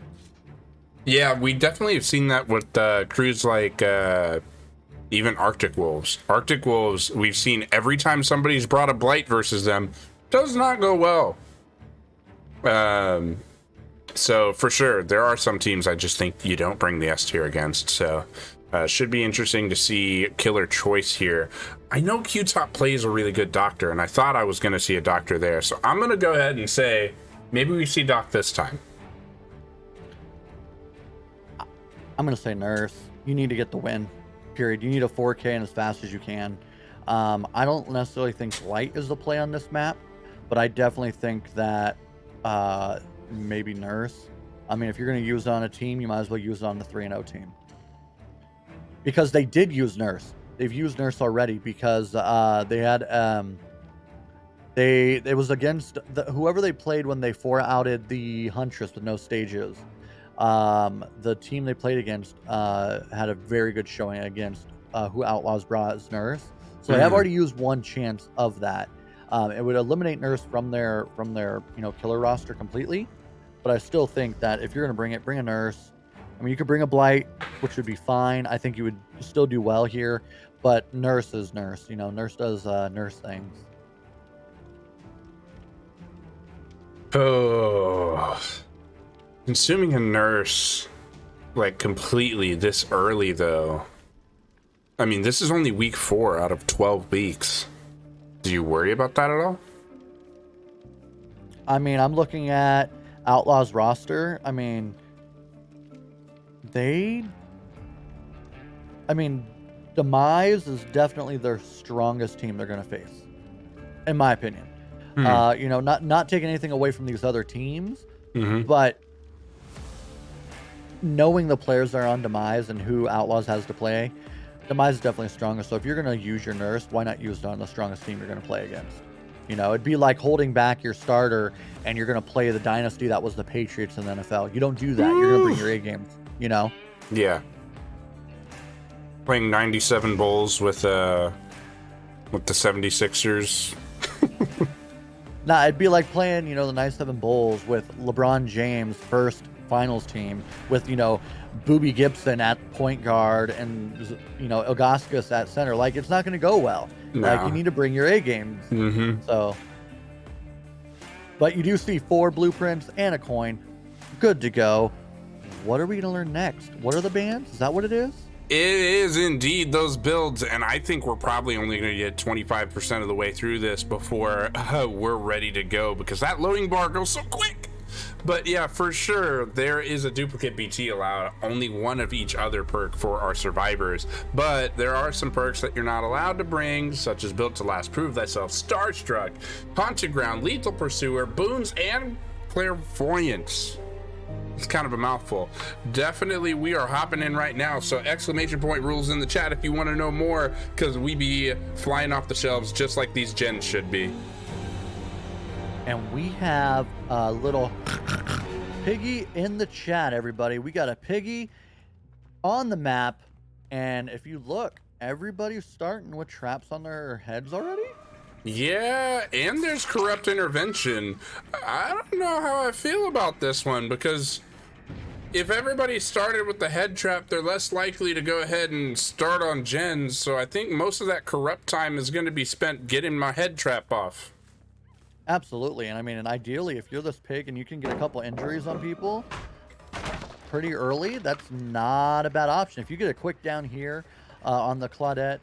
Yeah, we definitely have seen that with crews like even Arctic Wolves. Arctic Wolves, we've seen every time somebody's brought a Blight versus them, does not go well. So for sure, there are some teams I just think you don't bring the S tier against. So should be interesting to see killer choice here. I know Q-Top plays a really good Doctor, and I thought I was going to see a Doctor there. So I'm going to go ahead and say maybe we see Doc this time. I'm going to say Nurse. You need to get the win, period. You need a 4K and as fast as you can. I don't necessarily think Light is the play on this map, but I definitely think that maybe Nurse. I mean, if you're going to use it on a team, you might as well use it on the 3-0 team. Because they did use Nurse. They've used Nurse already because they had it was against whoever they played when they 4-outed the Huntress with no stages. The team they played against had a very good showing against who Outlaws brought as Nurse. So they have already used one chance of that. It would eliminate Nurse from their killer roster completely. But I still think that if you're gonna bring a Nurse. I mean, you could bring a Blight, which would be fine. I think you would still do well here, but Nurse is Nurse. You know, Nurse does Nurse things. Oh, consuming a Nurse like completely this early though. I mean, this is only week 4 out of 12 weeks. Do you worry about that at all? I mean, I'm looking at Outlaws roster. I mean, Demise is definitely their strongest team they're going to face, in my opinion. You know, not taking anything away from these other teams, but knowing the players that are on Demise and who Outlaws has to play, Demise is definitely strongest. So if you're going to use your Nurse, why not use it on the strongest team you're going to play against? You know, it'd be like holding back your starter and you're going to play the dynasty that was the Patriots in the NFL. You don't do that. You're going to bring your A game, you know? Yeah. Playing 97 bowls with the 76ers. Nah, it'd be like playing, you know, the 97 Bulls with LeBron James' first finals team with, you know, Boobie Gibson at point guard and, you know, Ilgauskas at center. Like, it's not going to go well. No. Like, you need to bring your A games. So, but you do see 4 blueprints and a coin. Good to go. What are we going to learn next? What are the bans? Is that what it is? It is indeed those builds, and I think we're probably only going to get 25% of the way through this before we're ready to go, because that loading bar goes so quick. But yeah, for sure, there is a duplicate BT allowed, only one of each other perk for our survivors, but there are some perks that you're not allowed to bring, such as Built to Last, Prove Thyself, Starstruck, Haunted Ground, Lethal Pursuer, Boons, and Clairvoyance. It's kind of a mouthful. Definitely, we are hopping in right now. So exclamation point rules in the chat if you want to know more, because we be flying off the shelves just like these gens should be. And we have a little piggy in the chat, everybody. We got a piggy on the map. And if you look, everybody's starting with traps on their heads already. Yeah, and there's corrupt intervention. I don't know how I feel about this one, because if everybody started with the head trap, they're less likely to go ahead and start on gens. So I think most of that corrupt time is going to be spent getting my head trap off. Absolutely. And I mean, and ideally, if you're this pig and you can get a couple injuries on people pretty early, that's not a bad option. If you get a quick down here on the Claudette,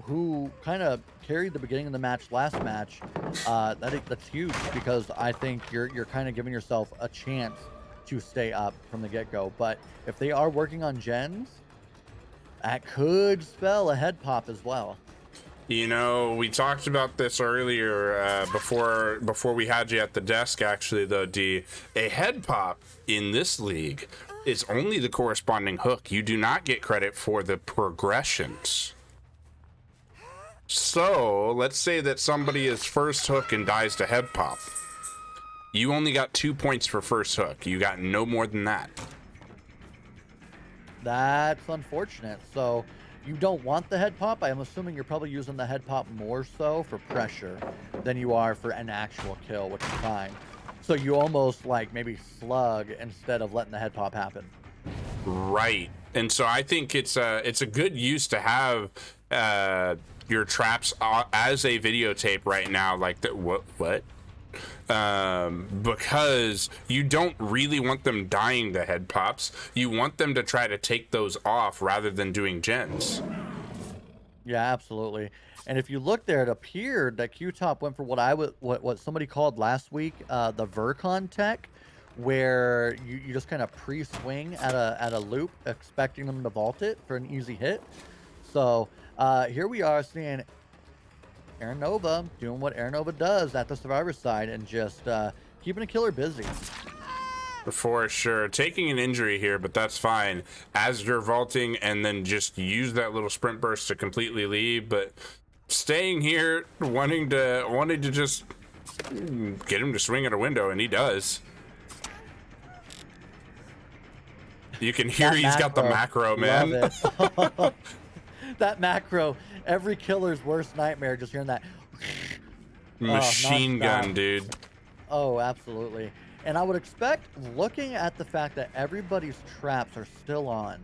who kind of carried the beginning of the match last match, that's huge, because I think you're kind of giving yourself a chance to stay up from the get-go. But if they are working on gens, that could spell a head pop as well. You know, we talked about this earlier before we had you at the desk, actually, though, D. A head pop in this league is only the corresponding hook. You do not get credit for the progressions. So, let's say that somebody is first hook and dies to head pop. You only got 2 points for first hook. You got no more than that. That's unfortunate. So you don't want the head pop. I'm assuming you're probably using the head pop more so for pressure than you are for an actual kill, which is fine. So you almost like maybe slug instead of letting the head pop happen. Right. And so I think it's a good use to have your traps as a videotape right now. Like that. What? Because you don't really want them dying to head pops. You want them to try to take those off rather than doing gens. Yeah, absolutely. And if you look there, it appeared that Q-Top went for what somebody called last week the Vercon tech, where you just kind of pre-swing at a loop, expecting them to vault it for an easy hit. So here we are seeing Aaron Nova doing what Aaron Nova does at the Survivor side, and just keeping a killer busy. For sure. Taking an injury here, but that's fine. As you're vaulting, and then just use that little sprint burst to completely leave, but staying here, wanting to just get him to swing at a window, and he does. You can hear he's got the macro, man. Love it. That macro, every killer's worst nightmare, just hearing that machine gun, dude. Oh, absolutely. And I would expect, looking at the fact that everybody's traps are still on,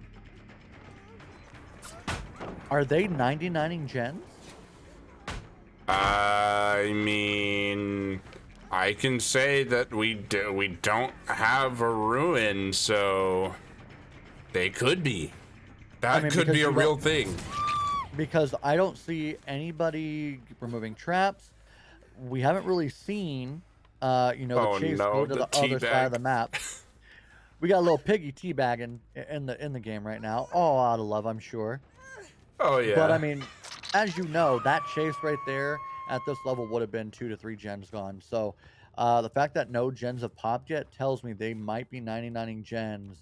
are they 99ing gens? I mean, I can say that we don't have a ruin, so they could be. That could be a real thing. Because I don't see anybody removing traps. We haven't really seen, the chase go to the other side of the map. We got a little piggy teabagging in the game right now, all out of love, I'm sure. Oh yeah. But I mean, as you know, that chase right there at this level would have been 2 to 3 gens gone. So the fact that no gens have popped yet tells me they might be 99ing gens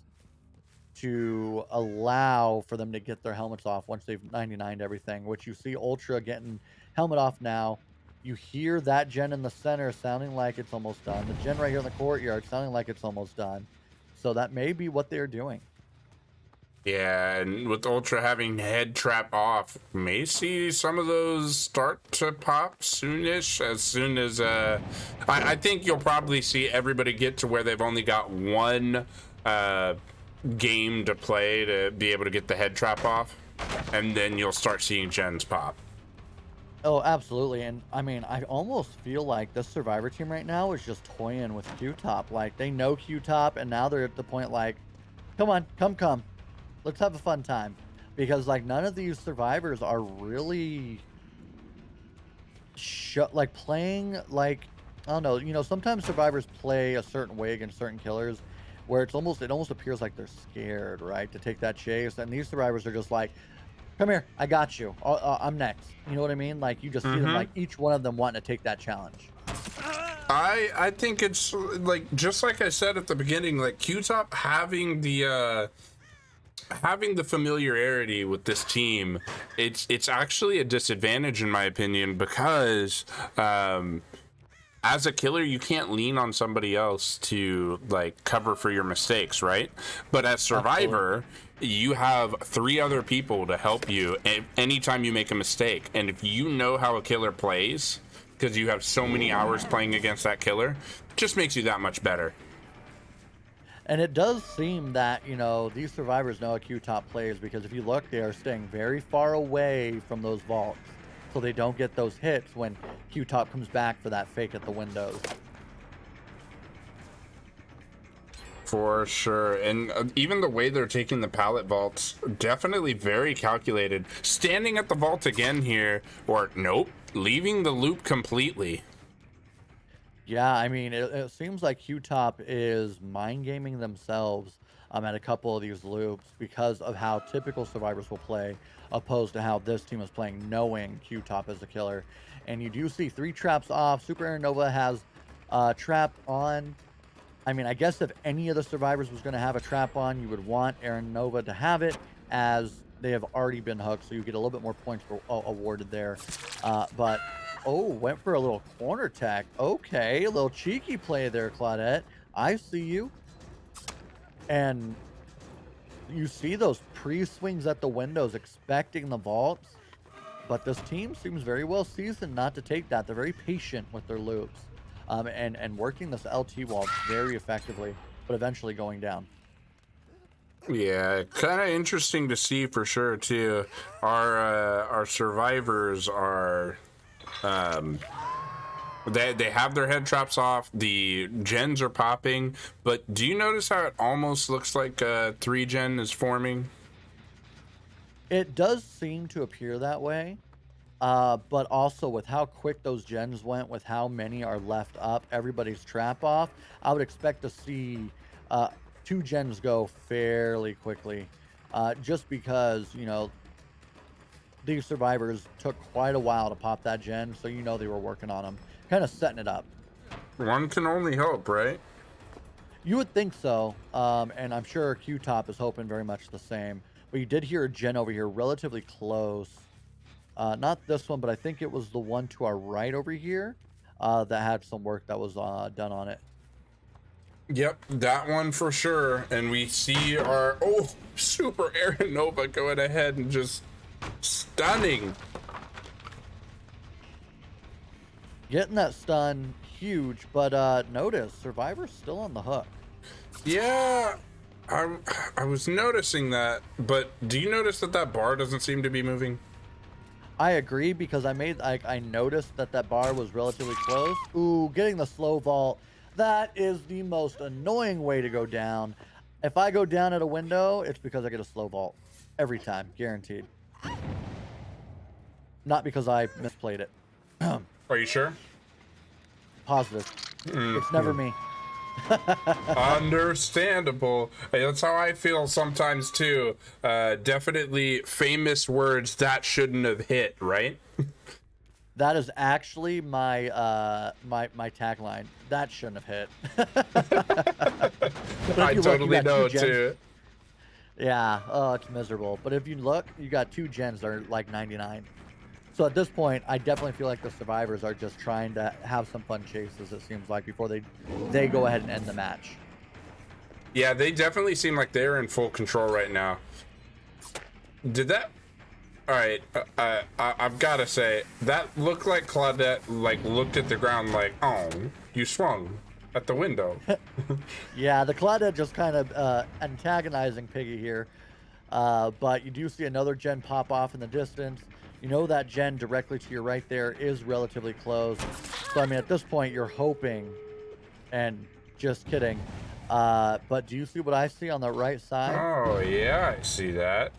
to allow for them to get their helmets off once they've 99'd everything, which you see Ultra getting helmet off now. You hear that gen in the center sounding like it's almost done. The gen right here in the courtyard sounding like it's almost done. So that may be what they're doing. Yeah, and with Ultra having head trap off, may see some of those start to pop soonish. As soon as I think you'll probably see everybody get to where they've only got one game to play to be able to get the head trap off, and then you'll start seeing gens pop. Oh, absolutely. And I mean, I almost feel like this Survivor team right now is just toying with Q-Top. Like, they know Q-Top, and now they're at the point like, come on, come. Let's have a fun time. Because, like, none of these survivors are really playing, like, I don't know, sometimes survivors play a certain way against certain killers where it almost appears like they're scared, right, to take that chase. And these survivors are just like, come here, I got you. I'm next. You know what I mean? Like, you just see them, like, each one of them wanting to take that challenge. I think it's, like, just like I said at the beginning, like, Q-Top having the familiarity with this team, it's actually a disadvantage in my opinion, because as a killer you can't lean on somebody else to like cover for your mistakes, right? But as survivor, you have 3 other people to help you anytime you make a mistake. And if you know how a killer plays, because you have so many hours playing against that killer, it just makes you that much better. And it does seem that, you know, these survivors know how Q-Top plays because if you look, they are staying very far away from those vaults. So they don't get those hits when Q-Top comes back for that fake at the windows. For sure. And even the way they're taking the pallet vaults, definitely very calculated. Standing at the vault again here, or nope, leaving the loop completely. Yeah, I mean, it seems like Q-Top is mind gaming themselves at a couple of these loops because of how typical survivors will play, opposed to how this team is playing, knowing Q-Top is a killer. And you do see 3 traps off. Super Aaron Nova has trap on. I mean, I guess if any of the survivors was going to have a trap on, you would want Aaron Nova to have it, as they have already been hooked, so you get a little bit more points awarded there. But oh, went for a little corner tech. Okay, a little cheeky play there, Claudette. I see you. And you see those pre-swings at the windows, expecting the vaults. But this team seems very well seasoned not to take that. They're very patient with their loops, and working this LT wall very effectively, but eventually going down. Yeah, kind of interesting to see for sure too. Our survivors are they have their head traps off. The gens are popping, but do you notice how it almost looks like 3 gen is forming? It does seem to appear that way. But also with how quick those gens went, with how many are left up, everybody's trap off, I would expect to see 2 gens go fairly quickly. Just because, you know, these survivors took quite a while to pop that gen, so you know they were working on them, kind of setting it up. One can only hope, right? You would think so, and I'm sure Q-Top is hoping very much the same. But you did hear a gen over here relatively close. Not this one, but I think it was the one to our right over here that had some work that was done on it. Yep, that one for sure. And we see our Super Aaron Nova going ahead and just stunning. Getting that stun, huge, but notice Survivor's still on the hook. Yeah, I was noticing that, but do you notice that that bar doesn't seem to be moving? I agree because I noticed that bar was relatively close. Ooh, getting the slow vault. That is the most annoying way to go down. If I go down at a window, it's because I get a slow vault. Every time, guaranteed. Not because I misplayed it. Are you sure? Positive. It's never me. Understandable. That's how I feel sometimes too. Definitely famous words that shouldn't have hit, right? That is actually my my tagline. That shouldn't have hit. I totally know too. Yeah, oh, it's miserable. But if you look, you got 2 gens that are like 99. So at this point, I definitely feel like the survivors are just trying to have some fun chases, it seems like, before they go ahead and end the match. Yeah, they definitely seem like they're in full control right now. Did that? All right, I've got to say that looked like Claudette like looked at the ground like, oh, you swung at the window. Yeah, the Claudette just kind of antagonizing Piggy here. But you do see another gen pop off in the distance. You know that gen directly to your right there is relatively close. So, I mean, at this point, you're hoping, and just kidding. But do you see what I see on the right side? Oh, yeah, I see that.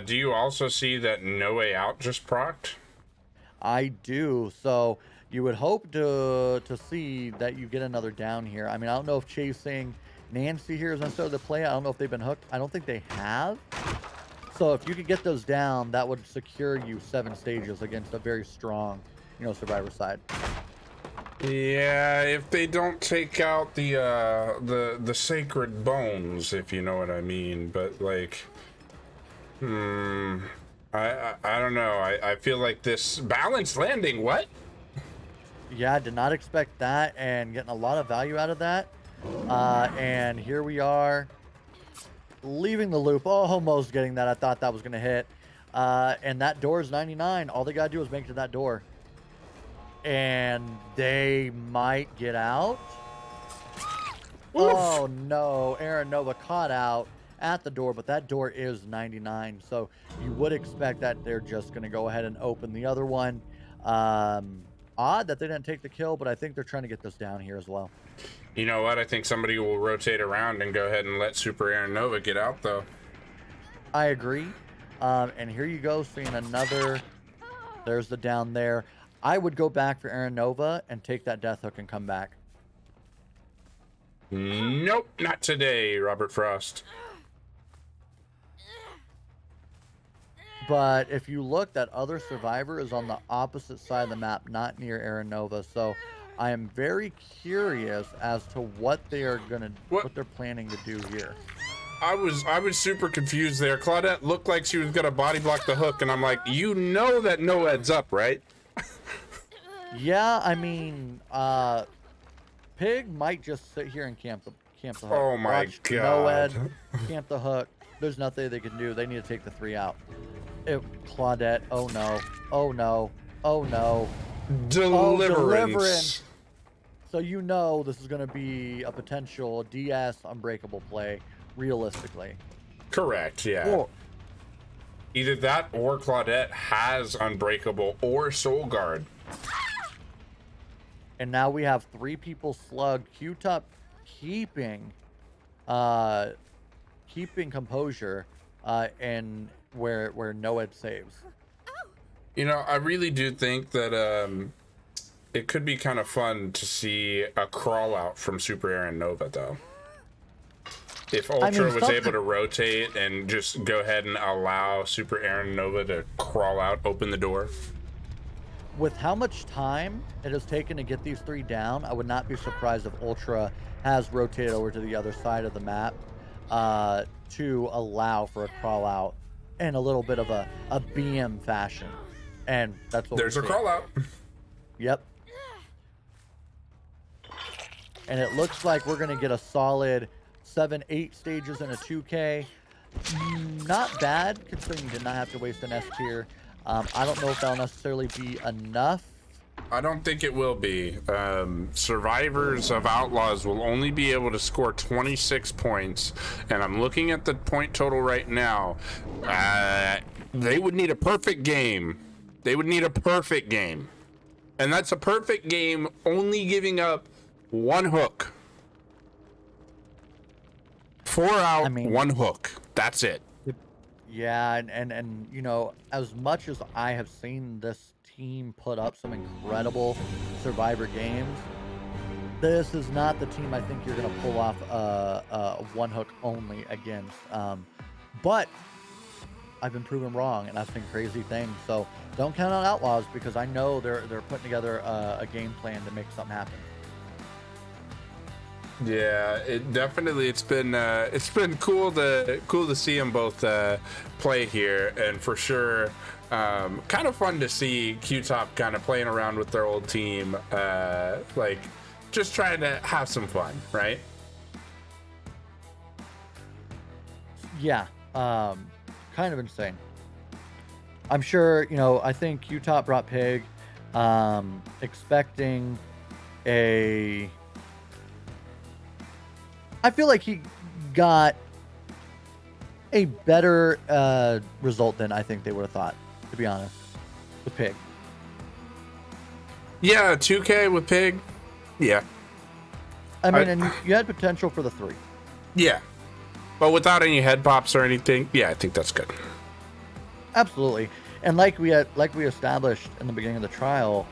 Do you also see that No Way Out just procced? I do. So you would hope to see that you get another down here. I mean, I don't know if chasing Nancy here is necessarily the play. I don't know if they've been hooked. I don't think they have. So if you could get those down, that would secure you 7 stages against a very strong, you know, survivor side. Yeah, if they don't take out the sacred bones, if you know what I mean. But like, I don't know. I feel like this balanced landing. What? Yeah, I did not expect that, and getting a lot of value out of that. And here we are, leaving the loop, almost getting that. I thought that was going to hit. And that door is 99. All they got to do is make it to that door. And they might get out. Oh no, Aaron Nova caught out at the door, but that door is 99, so you would expect that they're just going to go ahead and open the other one. Odd that they didn't take the kill, but I think they're trying to get this down here as well. You know what? I think somebody will rotate around and go ahead and let Super Aaron Nova get out, though. I agree. And here you go, seeing another. There's the down there. I would go back for Aaron Nova and take that death hook and come back. Nope, not today, Robert Frost. But if you look, that other survivor is on the opposite side of the map, not near Aaron Nova. So I am very curious as to what they are what they're planning to do here. I was super confused there. Claudette looked like she was gonna body block the hook, and I'm like, you know that no heads up, right? Yeah, I mean, Pig might just sit here and camp the hook. Oh my Watch god. No Ed, camp the hook. There's nothing they can do. They need to take the 3 out. Claudette, oh no, oh no, oh no. Deliverance. So you know this is going to be a potential DS unbreakable play, realistically. Correct, yeah. Or, either that or Claudette has unbreakable or soul guard. and now we have 3 people slugged. Q-Top keeping composure and where Noed saves. You know, I really do think that it could be kind of fun to see a crawl out from Super Aaron Nova, though. If Ultra was able to rotate and just go ahead and allow Super Aaron Nova to crawl out, open the door. With how much time it has taken to get these 3 down, I would not be surprised if Ultra has rotated over to the other side of the map to allow for a crawl out in a little bit of a BM fashion. And that's what there's a crawl out. Yep. And it looks like we're going to get a solid 7-8 stages in a 2K. Not bad, considering you did not have to waste an S tier. I don't know if that'll necessarily be enough. I don't think it will be. Survivors of Outlaws will only be able to score 26 points, and I'm looking at the point total right now. They would need a perfect game. They would need a perfect game. And that's a perfect game only giving up 1 hook. 4 out, 1 hook. That's it. Yeah, and you know, as much as I have seen this team put up some incredible Survivor games, this is not the team I think you're going to pull off a 1 hook only against. But I've been proven wrong, and I've seen crazy things. So don't count on Outlaws, because I know they're putting together a game plan to make something happen. Yeah, it definitely it's been cool to see them both play here, and for sure kind of fun to see Q-Top kind of playing around with their old team, like just trying to have some fun, right? Yeah, kind of insane. I'm sure, you know, I think Q-Top brought Pig expecting a... I feel like he got a better result than I think they would have thought, to be honest, with Pig. Yeah, 2K with Pig. Yeah. I mean, and you had potential for the 3. Yeah. But without any head pops or anything, yeah, I think that's good. Absolutely. And like we established in the beginning of the trial,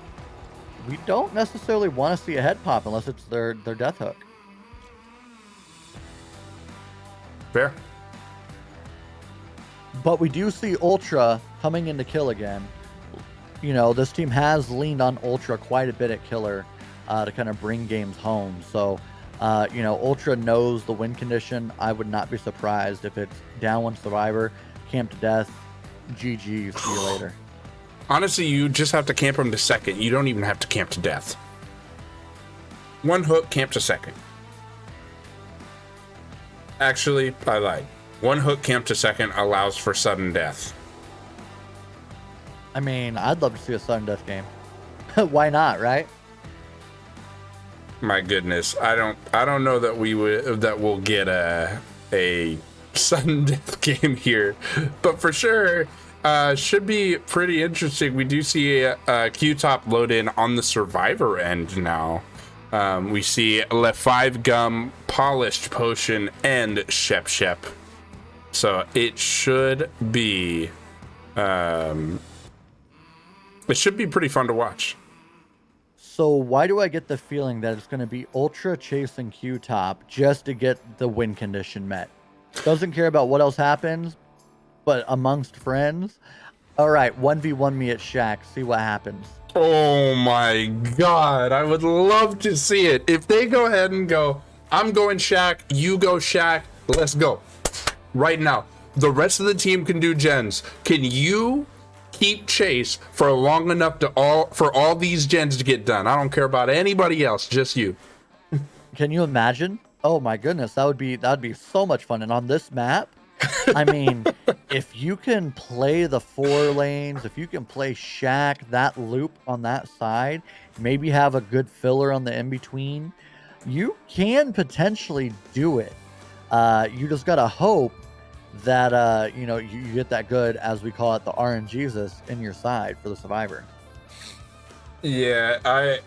we don't necessarily want to see a head pop unless it's their death hook. Fair. But we do see Ultra coming into kill again. You know, this team has leaned on Ultra quite a bit at killer to kind of bring games home. So, you know, Ultra knows the win condition. I would not be surprised if it's down 1 survivor, camp to death, GG, see you later. Honestly, you just have to camp him to second. You don't even have to camp to death. 1 hook, camp to second. Actually, I lied. 1 hook camp to second allows for sudden death. I mean, I'd love to see a sudden death game. Why not, right? My goodness, I don't know that we'll get a sudden death game here, but for sure should be pretty interesting. We do see a Q-Top load in on the survivor end now. We see Le 5 Gum, Polished Potion, and Shep. So it should be pretty fun to watch. So why do I get the feeling that it's going to be Ultra chasing Q-Top just to get the win condition met? Doesn't care about what else happens, but amongst friends. All right, 1v1 me at Shack. See what happens. Oh my God, I would love to see it. If they go ahead and go, I'm going Shack, you go Shack, let's go. Right now. The rest of the team can do gens. Can you keep chase for long enough for all these gens to get done? I don't care about anybody else, just you. Can you imagine? Oh my goodness, that'd be so much fun. And on this map, I mean, if you can play the 4 lanes, if you can play Shack, that loop on that side, maybe have a good filler on the in-between, you can potentially do it. You just gotta hope that you get that good, as we call it, the RNGesus in your side for the survivor. Yeah, I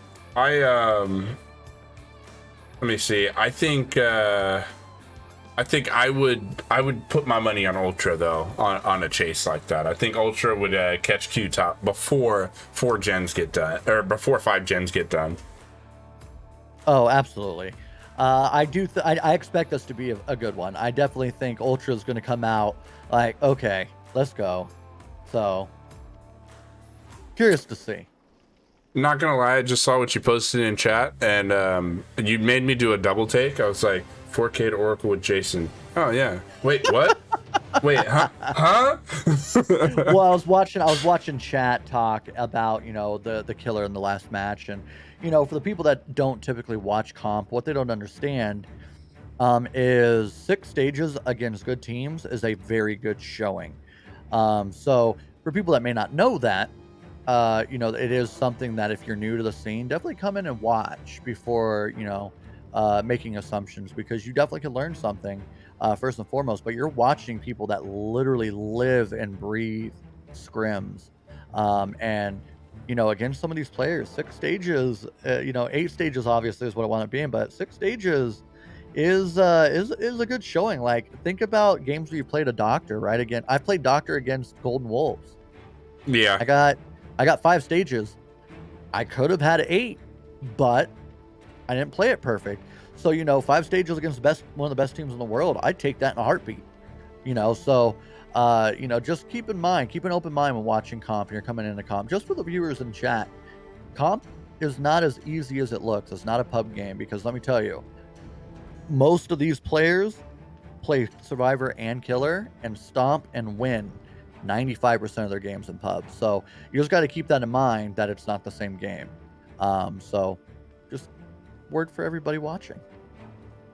let me see. I think I would put my money on Ultra though on a chase like that. I think Ultra would catch Q-Top before 4 gens get done, or before 5 gens get done. Oh, absolutely. I expect this to be a good one. I definitely think Ultra is going to come out like, okay, let's go. So, curious to see. Not gonna lie, I just saw what you posted in chat, and you made me do a double take. I was like, 4K to Oracle with Jason. Oh yeah. Wait, what? Wait, huh? Well, I was watching chat talk about, the killer in the last match, and for the people that don't typically watch comp, what they don't understand is 6 stages against good teams is a very good showing. So for people that may not know that, it is something that if you're new to the scene, definitely come in and watch before, making assumptions, because you definitely can learn something first and foremost. But you're watching people that literally live and breathe scrims, and against some of these players, 6 stages, 8 stages obviously is what I want to be in, but 6 stages is a good showing. Like, think about games where you played a doctor, right? Again, I played doctor against Golden Wolves. Yeah, I got 5 stages. I could have had 8, but I didn't play it perfect. So 5 stages against one of the best teams in the world, I'd take that in a heartbeat. So just keep an open mind when watching comp and you're coming into comp. Just for the viewers in chat, comp is not as easy as it looks. It's not a pub game, because let me tell you, most of these players play survivor and killer and stomp and win 95% of their games in pubs. So you just got to keep that in mind, that it's not the same game. So just word for everybody watching.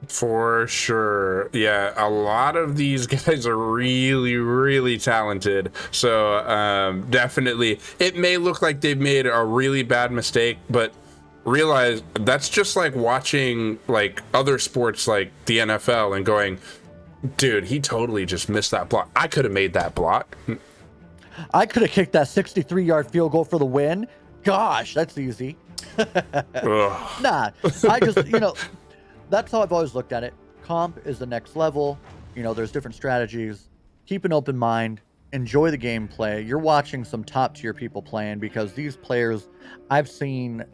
for sure. Yeah, a lot of these guys are really, really talented. So definitely, it may look like they've made a really bad mistake, but realize that's just like watching like other sports like the NFL and going, dude, he totally just missed that block. I could have made that block. I could have kicked that 63-yard field goal for the win. Gosh, that's easy. Nah, I just, that's how I've always looked at it. Comp is the next level. There's different strategies. Keep an open mind. Enjoy the gameplay. You're watching some top tier people playing, because these players, I've seen,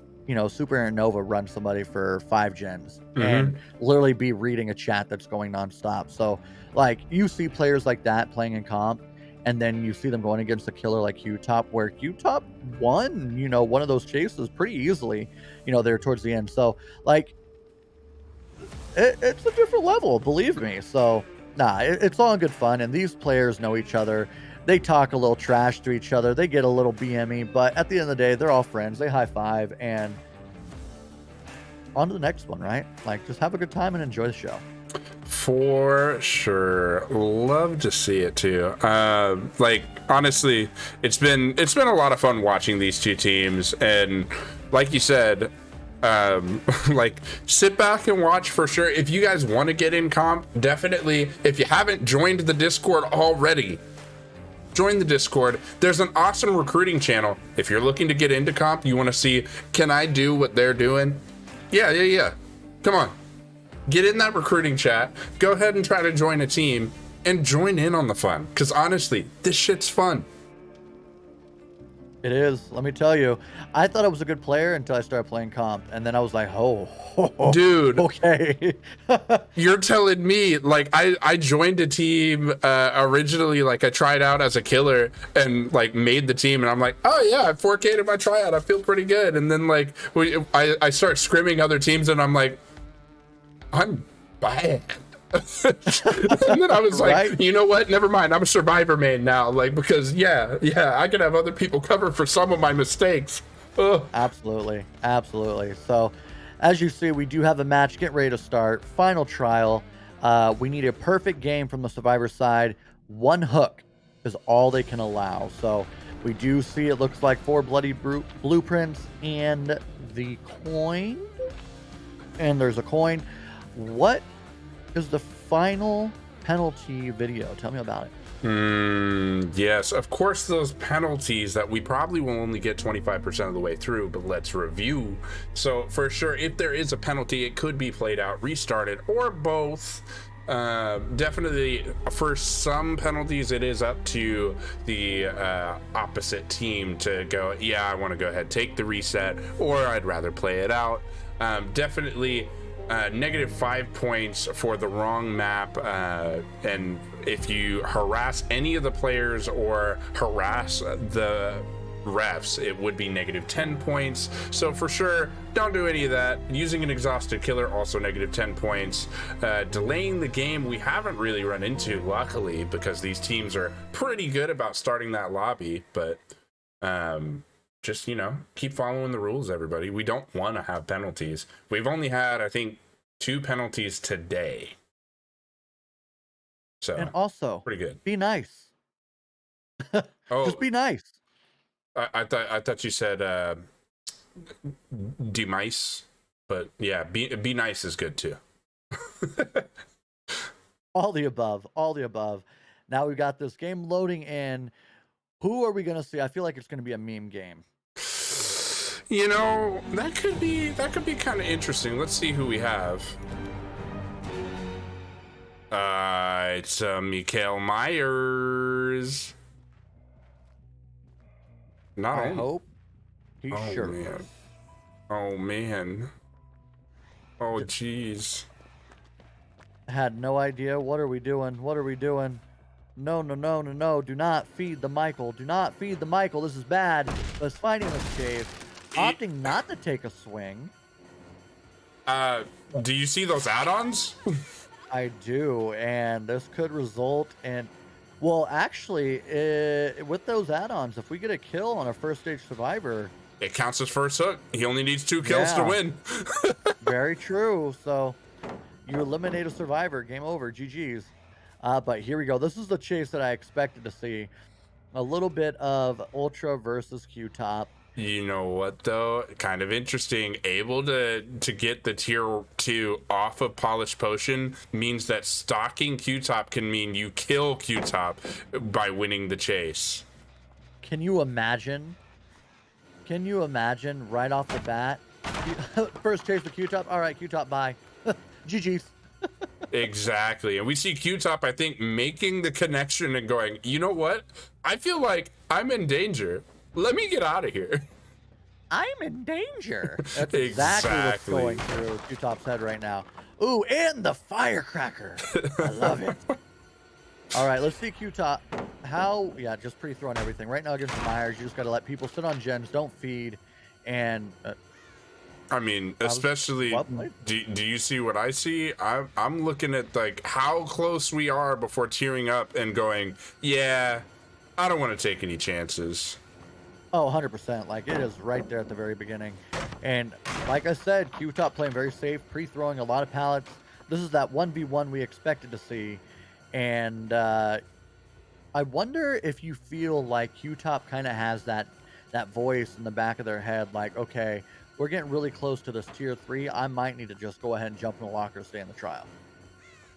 Super Aaron Nova run somebody for 5 gens and literally be reading a chat that's going nonstop. So, like, you see players like that playing in comp, and then you see them going against a killer like Q-Top, where Q-Top won, one of those chases pretty easily, there towards the end. So, like, it's a different level, believe me. So, it's all in good fun, and these players know each other. They talk a little trash to each other. They get a little BME, but at the end of the day, they're all friends. They high five, and on to the next one, right? Like, just have a good time and enjoy the show. For sure, love to see it too. Like, honestly, it's been a lot of fun watching these two teams, and like you said, Like, sit back and watch for sure. If you guys want to get in comp, definitely. If you haven't joined the Discord already, join the Discord. There's an awesome recruiting channel. If you're looking to get into comp, you want to see, can I do what they're doing? Yeah. Come on. Get in that recruiting chat. Go ahead and try to join a team and join in on the fun. Because honestly, this shit's fun. It is. Let me tell you, I thought I was a good player until I started playing comp, and then I was like, oh, dude. Okay. You're telling me, like, I joined a team originally, like I tried out as a killer and like made the team, and I'm like, oh yeah, I 4K'd my tryout, I feel pretty good. And then like I start scrimming other teams, and I'm like, I'm bad. And then I was like, you know what? Never mind. I'm a survivor main now. Like, because yeah, I can have other people cover for some of my mistakes. Ugh. Absolutely. So, as you see, we do have a match. Get ready to start. Final trial. We need a perfect game from the survivor side. One hook is all they can allow. So, we do see it looks like 4 bloody blueprints and the coin. And there's a coin. What is the final penalty video? Tell me about it. Yes, of course, those penalties that we probably will only get 25% of the way through, but let's review. So for sure, if there is a penalty, it could be played out, restarted, or both. Definitely for some penalties, it is up to the opposite team to go, yeah, I want to go ahead, take the reset, or I'd rather play it out. Definitely -5 points for the wrong map, and if you harass any of the players or harass the refs, it would be -10 points. So for sure, don't do any of that. Using an exhausted killer, also -10 points. Delaying the game, we haven't really run into, luckily, because these teams are pretty good about starting that lobby. But just, you know, keep following the rules, everybody. We don't want to have penalties. We've only had, I think, 2 penalties today. So, and also, pretty good. Be nice. Oh, just be nice. I thought you said Demise, but yeah, be nice is good too. All the above. Now we got this game loading in. Who are we gonna see? I feel like it's gonna be a meme game. You know, that could be kind of interesting. Let's see who we have. It's Mikael Myers. I hope he sure. Man. Oh man. Oh jeez. I had no idea. What are we doing? No. Do not feed the Michael. This is bad. Let's finding this cave. Opting not to take a swing. Do you see those add-ons? I do, and this could result in... Well, actually, with those add-ons, if we get a kill on a first stage survivor... It counts as first hook. He only needs 2 kills to win. Very true. So, you eliminate a survivor. Game over. GG's. But here we go. This is the chase that I expected to see. A little bit of Ultra versus Q-Top. You know what, though? Kind of interesting. Able to get the tier 2 off of Polished Potion means that stalking Q-Top can mean you kill Q-Top by winning the chase. Can you imagine? Right off the bat? First chase with Q-Top? All right, Q-Top, bye. GG's. Exactly. And we see Q-Top, I think, making the connection and going, you know what? I feel like I'm in danger. Let me get out of here. I'm in danger. That's exactly what's going through Q-Top's head right now. Ooh, and the firecracker. I love it. All right, let's see Q-Top. Yeah, just pre-throwing everything. Right now against the Myers, you just got to let people sit on gens, don't feed, and... I mean, especially, do you see what I see? I'm looking at, like, how close we are before tearing up and going, yeah, I don't want to take any chances. Oh, 100%. Like, it is right there at the very beginning. And like I said, Q-Top playing very safe, pre-throwing a lot of pallets. This is that 1v1 we expected to see. And I wonder if you feel like Q-Top kind of has that voice in the back of their head, like, okay, we're getting really close to this tier 3. I might need to just go ahead and jump in the locker, stay in the trial.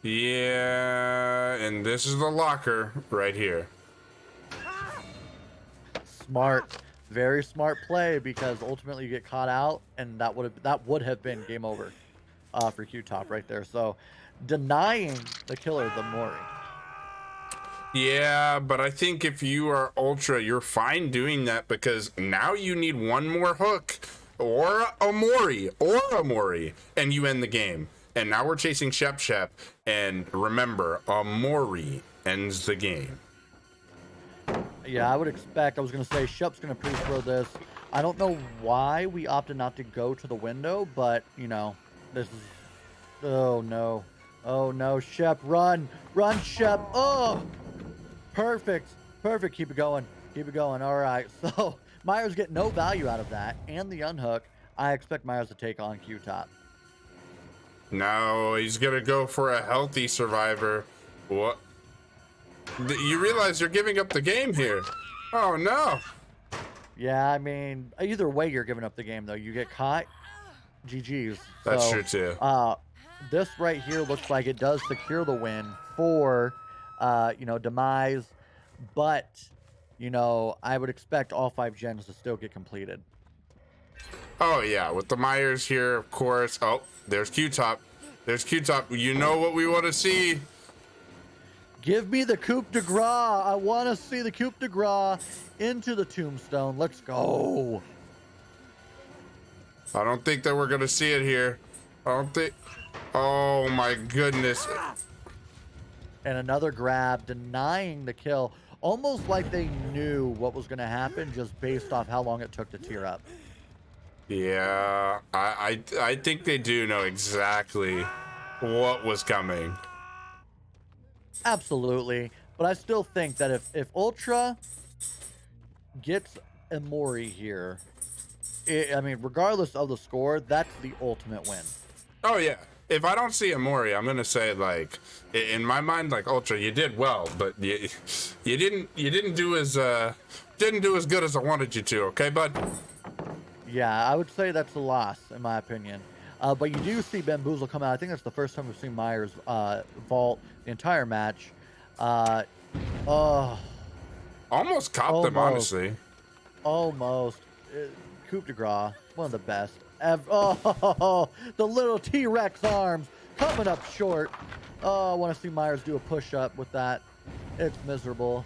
Yeah, and this is the locker right here. Smart, very smart play, because ultimately you get caught out, and that would have been game over for Q-Top right there. So denying the killer the Mori. Yeah, but I think if you are Ultra, you're fine doing that, because now you need one more hook or a Mori, and you end the game. And now we're chasing Shep, and remember, a Mori ends the game. Yeah, I would expect. I was going to say Shep's going to pre-throw this. I don't know why we opted not to go to the window, but, you know, this is... Oh, no. Oh, no. Shep, run. Run, Shep. Oh! Perfect. Perfect. Keep it going. Keep it going. All right. So, Myers get no value out of that, and the unhook. I expect Myers to take on Q-Top. No, he's going to go for a healthy survivor. What? You realize you're giving up the game here. Oh, no. Yeah, I mean, either way you're giving up the game, though. You get caught, GG's. That's so, true, too. This right here looks like it does secure the win for, you know, Demise. But, you know, I would expect all 5 gens to still get completed. Oh, yeah, with the Myers here, of course. Oh, there's Q-Top. There's Q-Top. You know what we want to see. Give me the coup de grace. I want to see the coup de grace into the tombstone. Let's go. I don't think that we're going to see it here. I don't think... Oh, my goodness. And another grab, denying the kill. Almost like they knew what was going to happen just based off how long it took to tier up. Yeah, I think they do know exactly what was coming. Absolutely. But I still think that if Ultra gets a Mori here, I mean, regardless of the score, that's the ultimate win. Oh, yeah. If I don't see a Mori, I'm going to say, like, in my mind, like, Ultra, you did well, but you didn't do as good as I wanted you to, okay, bud? Yeah, I would say that's a loss, in my opinion. But you do see Bamboozle come out. I think that's the first time we've seen Myers vault the entire match. Oh, Almost copped them, honestly. Almost. Coup de grace, one of the best. Oh, the little T-Rex arms coming up short. Oh, I want to see Myers do a push-up with that. It's miserable.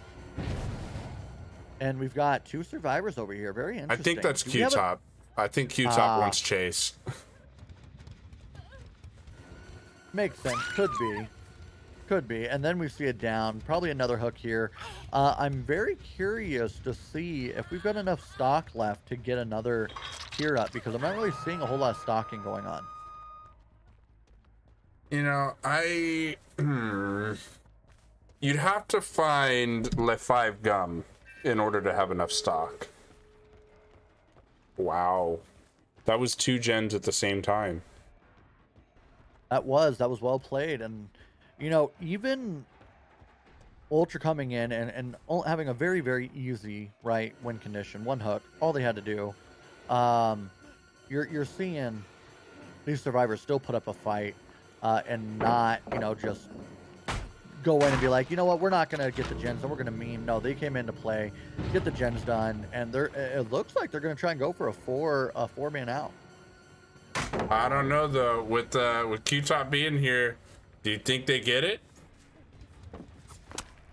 And we've got 2 survivors over here. Very interesting. I think that's Q-Top. I think Q-Top wants Chase. Makes sense. Could be. Could be. And then we see it down. Probably another hook here. I'm very curious to see if we've got enough stock left to get another tier up, because I'm not really seeing a whole lot of stocking going on. You know, you'd have to find Le 5 Gum in order to have enough stock. Wow. That was 2 gens at the same time. That was well played. And, you know, even Ultra coming in and having a very, very easy, right, win condition, 1 hook, all they had to do. You're seeing these survivors still put up a fight and not, you know, just go in and be like, you know what, we're not going to get the gens and we're going to meme. No, they came in to play, get the gens done, and it looks like they're going to try and go for a four-man out. I don't know, though. With Q-Top being here, do you think they get it?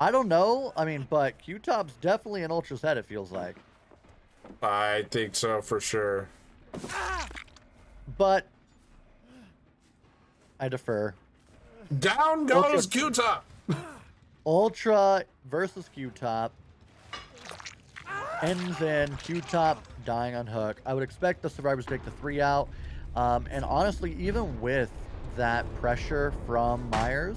I don't know. I mean, but Q-Top's definitely in Ultra's head, it feels like. I think so, for sure. But I defer. Down goes Q-Top! Ultra versus Q-Top ends in Q-Top dying on hook. I would expect the survivors to take the 3 out. And honestly, even with that pressure from Myers,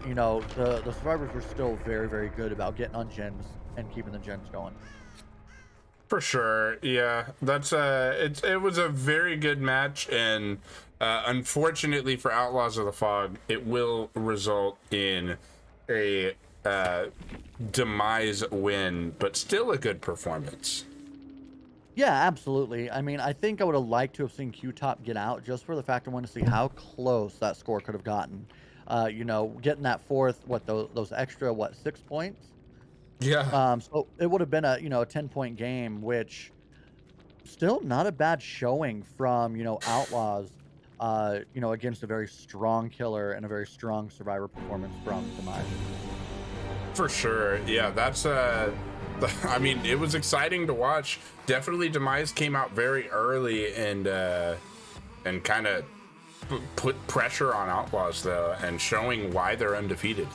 you know, the survivors were still very, very good about getting on gens and keeping the gens going. For sure, yeah. That's it was a very good match, and unfortunately for Outlaws of the Fog, it will result in a Demise win, but still a good performance. Yeah, absolutely. I mean, I think I would have liked to have seen Q-Top get out just for the fact I want to see how close that score could have gotten. Getting that fourth, those extra, 6 points? Yeah, So it would have been a 10-point game, which still not a bad showing from, Outlaws, against a very strong killer and a very strong survivor performance from Demise. for sure. Yeah, that's I mean, it was exciting to watch. Definitely Demise came out very early and kind of put pressure on Outlaws though, and showing why they're undefeated.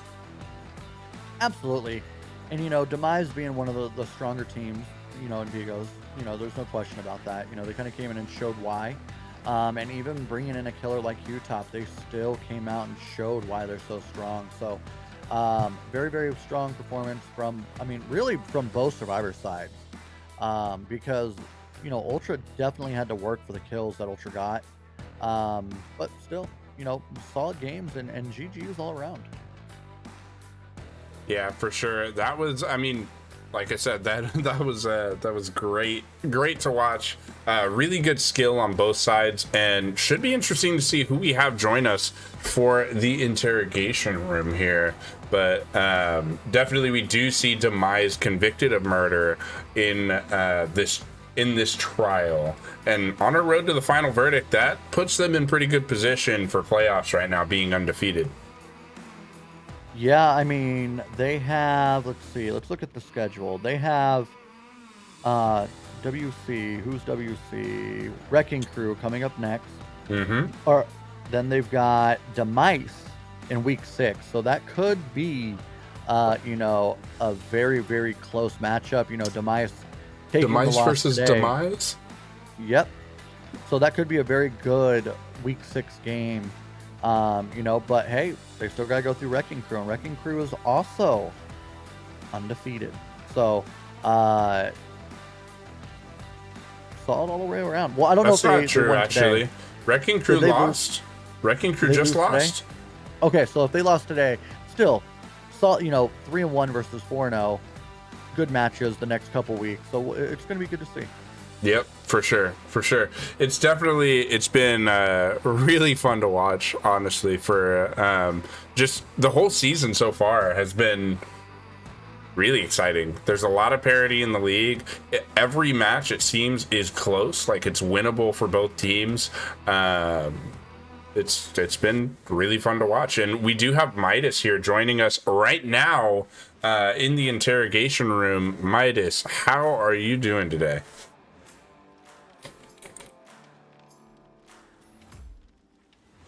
Absolutely. And, Demise being one of the stronger teams, in Vigos, there's no question about that. They kind of came in and showed why. And even bringing in a killer like Utop, they still came out and showed why they're so strong. So, very, very strong performance from, I mean, really from both survivor sides. Because, Ultra definitely had to work for the kills that Ultra got. But still, solid games and GG's all around. Yeah, for sure. That was, I mean, like I said, that was great to watch. Really good skill on both sides, and should be interesting to see who we have join us for the interrogation room here. But definitely, we do see Demise convicted of murder in this trial, and on our road to the final verdict. That puts them in pretty good position for playoffs right now, being undefeated. Yeah, I mean, they have, let's see, let's look at the schedule. They have uh WC, who's WC? Wrecking Crew coming up next. Mm-hmm. Or then they've got Demise in week 6. So that could be a very, very close matchup. Demise taking the Demise loss versus today. Demise. Yep. So that could be a very good week 6 game. But hey, they still gotta go through Wrecking Crew, and Wrecking Crew is also undefeated. So solid all the way around. Well, I don't That's know if not true, won actually. today. Wrecking Crew Did they lost. Wrecking Crew Did they just lose today? lost. Okay, so if they lost today, still, 3-1 versus 4-0. Good matches the next couple weeks, so it's gonna be good to see. Yep, for sure, for sure. It's been really fun to watch, honestly. For just the whole season so far has been really exciting. There's a lot of parity in the league. Every match, it seems, is close, like it's winnable for both teams. It's been really fun to watch, and we do have Midas here joining us right now in the interrogation room. Midas, how are you doing today?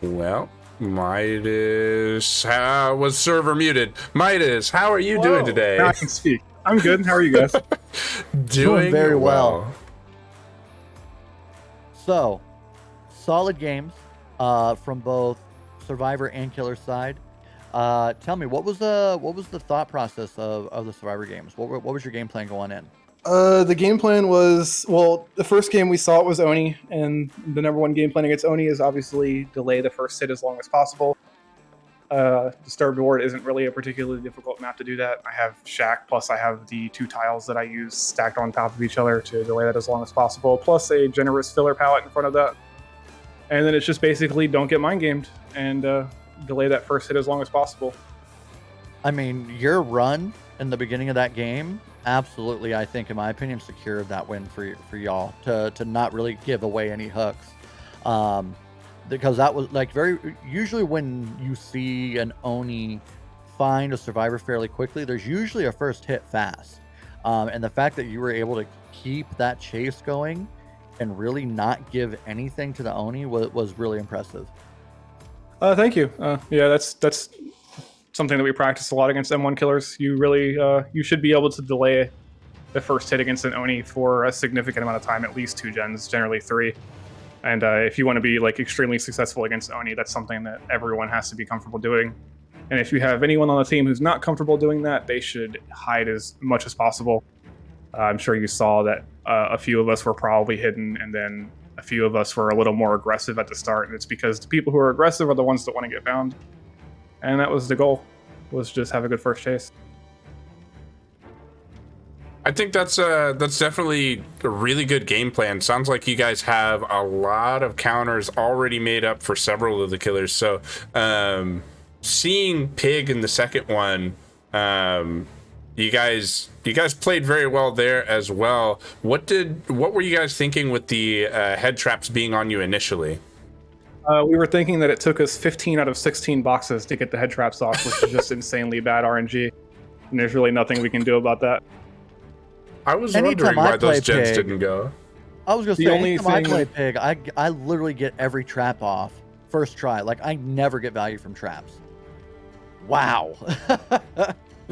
Well, Midas was server muted. Midas, how are you doing Whoa, today? now I can speak. I'm good. How are you guys? Doing very well. So, solid games from both Survivor and Killer side. Tell me, what was the thought process of the Survivor games? What was your game plan going in? The game plan was, well, the first game we saw it was Oni, and the number one game plan against Oni is obviously delay the first hit as long as possible. Disturbed Ward isn't really a particularly difficult map to do that. I have Shack, plus I have the 2 tiles that I use stacked on top of each other to delay that as long as possible, plus a generous filler palette in front of that. And then it's just basically don't get mind gamed and delay that first hit as long as possible. I mean, your run in the beginning of that game, absolutely, I think, in my opinion, secured that win for y'all to not really give away any hooks. Because that was like usually when you see an Oni find a survivor fairly quickly, there's usually a first hit fast. And the fact that you were able to keep that chase going and really not give anything to the Oni was really impressive. Thank you. Yeah, that's something that we practice a lot against M1 killers. You really you should be able to delay the first hit against an Oni for a significant amount of time, at least 2 gens, generally 3. And if you want to be like extremely successful against Oni, that's something that everyone has to be comfortable doing. And if you have anyone on the team who's not comfortable doing that, they should hide as much as possible. I'm sure you saw that a few of us were probably hidden, and then a few of us were a little more aggressive at the start. And it's because the people who are aggressive are the ones that want to get found. And that was the goal, was just have a good first chase. I think that's definitely a really good game plan. Sounds like you guys have a lot of counters already made up for several of the killers. So, seeing Pig in the second one, you guys played very well there as well. What were you guys thinking with the head traps being on you initially? We were thinking that it took us 15 out of 16 boxes to get the head traps off, which is just insanely bad RNG. And there's really nothing we can do about that. I was Anytime wondering I why those play gens Pig- didn't go. I was gonna The say, only anytime I thing- play Pig, I literally get every trap off first try. Like, I never get value from traps. Wow.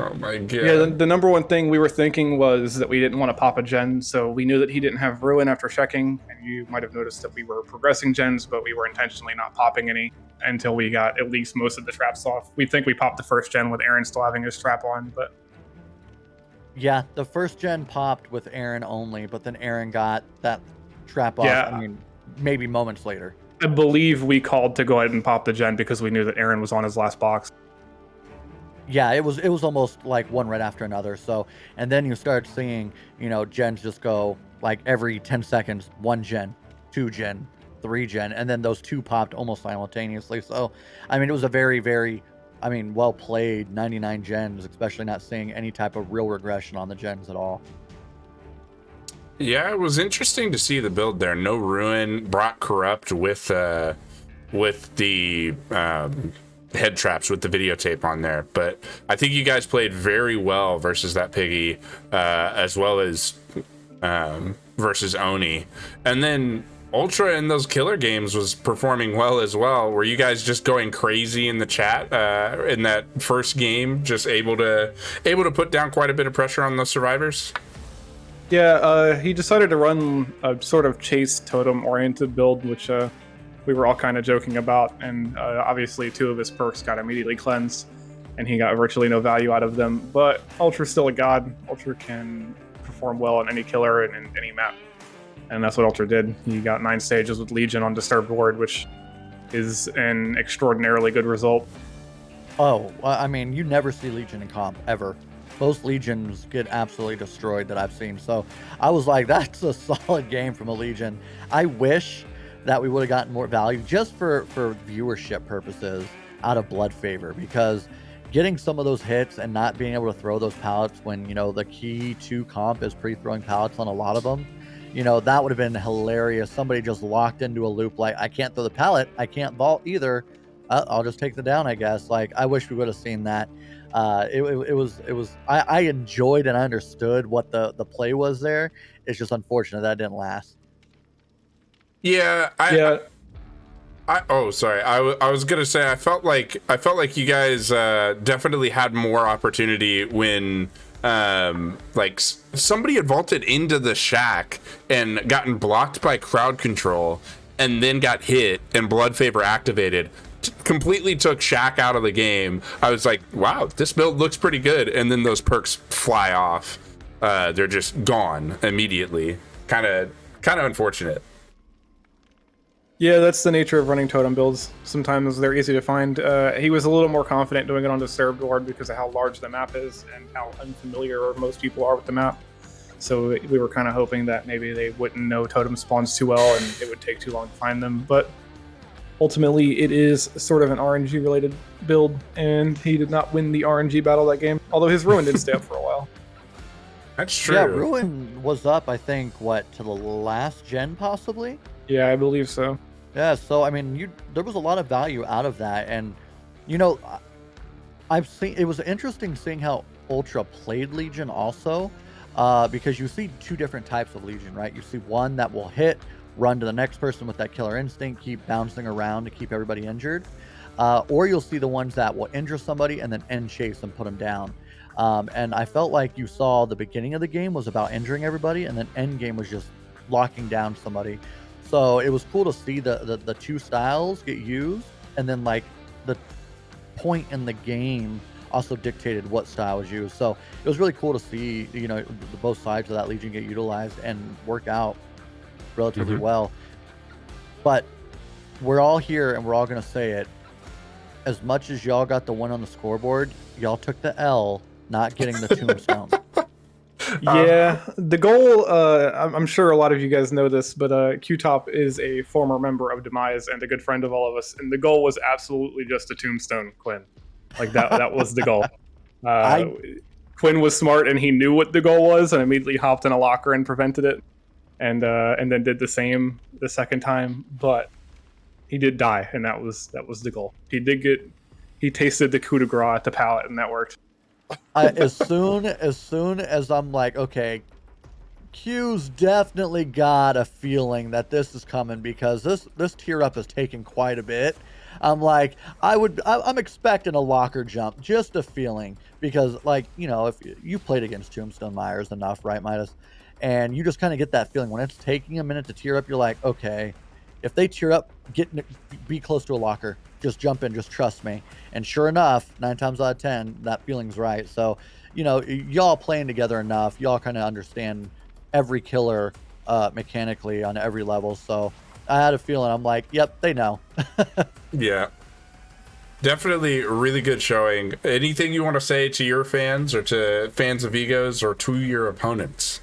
Oh my god. Yeah, the number one thing we were thinking was that we didn't want to pop a gen, so we knew that he didn't have Ruin after checking, and you might have noticed that we were progressing gens, but we were intentionally not popping any until we got at least most of the traps off. We think we popped the first gen with Aaron still having his trap on, but Yeah, the first gen popped with Aaron only, but then Aaron got that trap off. Yeah. I mean, maybe moments later. I believe we called to go ahead and pop the gen because we knew that Aaron was on his last box. Yeah, it was almost like one right after another. So, and then you start seeing, gens just go like every 10 seconds, 1 gen, 2 gen, 3 gen, and then those 2 popped almost simultaneously. So, I mean, it was a very, very, well played 99 gens, especially not seeing any type of real regression on the gens at all. Yeah, it was interesting to see the build there. No Ruin, brought Corrupt with the head traps with the videotape on there. But I think you guys played very well versus that Piggy, as well as versus Oni. And then Ultra in those killer games was performing well as well. Were you guys just going crazy in the chat in that first game, just able to put down quite a bit of pressure on those survivors? Yeah, he decided to run a sort of chase totem oriented build, which we were all kind of joking about, and obviously 2 of his perks got immediately cleansed, and he got virtually no value out of them. But Ultra's still a god. Ultra can perform well on any killer and in any map, and that's what Ultra did. He got 9 stages with Legion on Disturbed Ward, which is an extraordinarily good result. Oh, I mean, you never see Legion in comp, ever. Most Legions get absolutely destroyed that I've seen. So I was like, that's a solid game from a Legion. I wish that we would have gotten more value just for viewership purposes out of Blood Favor, because getting some of those hits and not being able to throw those pallets when, the key to comp is pre-throwing pallets on a lot of them, that would have been hilarious. Somebody just locked into a loop like, I can't throw the pallet, I can't vault either. I'll just take the down, I guess. Like, I wish we would have seen that. It was I enjoyed and I understood what the play was there. It's just unfortunate that it didn't last. Yeah, sorry. I was gonna say I felt like you guys definitely had more opportunity when somebody had vaulted into the shack and gotten blocked by crowd control and then got hit and Blood Favor activated. Completely took Shaq out of the game. I was like, wow, this build looks pretty good, and then those perks fly off. They're just gone immediately. Kind of unfortunate. Yeah, that's the nature of running totem builds. Sometimes they're easy to find. He was a little more confident doing it on Disturbed Ward because of how large the map is and how unfamiliar most people are with the map. So we were kind of hoping that maybe they wouldn't know totem spawns too well and it would take too long to find them. But ultimately, it is sort of an RNG related build, and he did not win the RNG battle that game, although his Ruin did stay up for a while. That's true. Yeah, Ruin was up, I think, to the last gen possibly? Yeah, I believe so. Yeah, so I mean, there was a lot of value out of that, and I've seen, it was interesting seeing how Ultra played Legion also, because you see 2 different types of Legion, right? You see one that will hit, run to the next person with that killer instinct, keep bouncing around to keep everybody injured, or you'll see the ones that will injure somebody and then end chase and put them down. And I felt like you saw the beginning of the game was about injuring everybody, and then end game was just locking down somebody. So it was cool to see the 2 styles get used, and then like the point in the game also dictated what style was used. So it was really cool to see, both sides of that Legion get utilized and work out relatively well. But we're all here and we're all going to say it. As much as y'all got the win on the scoreboard, y'all took the L not getting the tombstone. Yeah, the goal, I'm sure a lot of you guys know this, but Q-Top is a former member of Demise and a good friend of all of us, and the goal was absolutely just a tombstone Quinn. Like that was the goal. Uh, I Quinn was smart and he knew what the goal was and immediately hopped in a locker and prevented it, and then did the same the second time, but he did die, and that was the goal. He tasted the coup de grace at the palate, and that worked. as soon as I'm like, okay, Q's definitely got a feeling that this is coming because this tier up is taking quite a bit. I'm like, I'm expecting a locker jump, just a feeling, because like, if you played against Tombstone Myers enough, right, Midas, and you just kind of get that feeling when it's taking a minute to tier up, you're like, okay, if they tier up, be close to a locker, just jump in, just trust me. And sure enough, 9 times out of 10, that feeling's right. So, y'all playing together enough, y'all kind of understand every killer mechanically on every level. So I had a feeling. I'm like, yep, they know. Yeah. Definitely really good showing. Anything you want to say to your fans or to fans of Egos or to your opponents?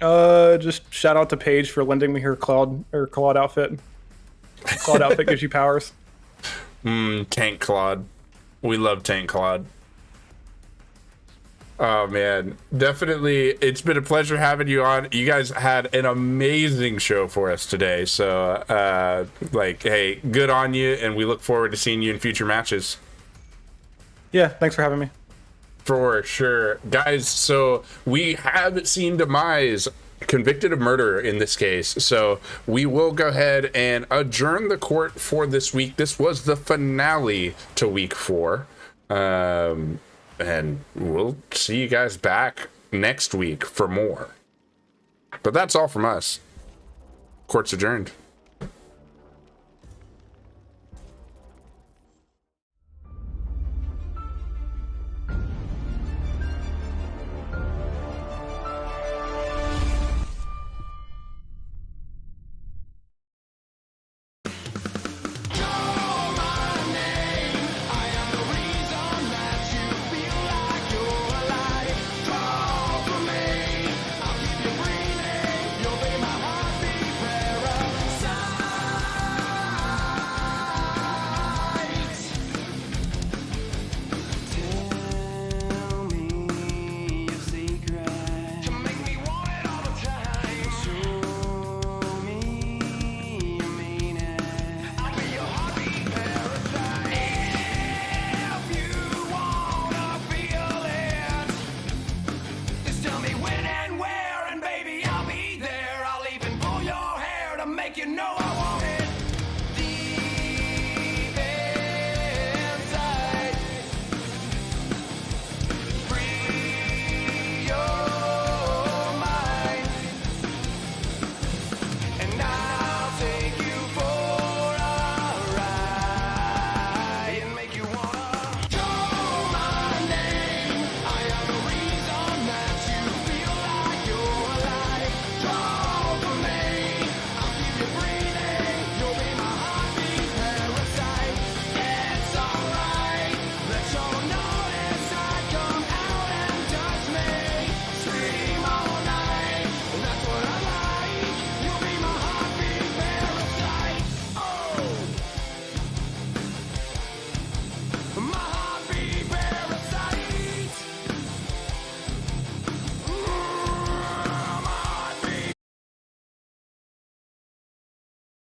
Just shout out to Paige for lending me her Claude outfit. Claude outfit gives you powers. Tank Claude. We love Tank Claude. Oh man, definitely. It's been a pleasure having you on. You guys had an amazing show for us today. So, hey, good on you, and we look forward to seeing you in future matches. Yeah, thanks for having me. For sure. Guys, so we have seen Demise convicted of murder in this case. So we will go ahead and adjourn the court for this week. This was the finale to week 4. And we'll see you guys back next week for more. But that's all from us. Court's adjourned.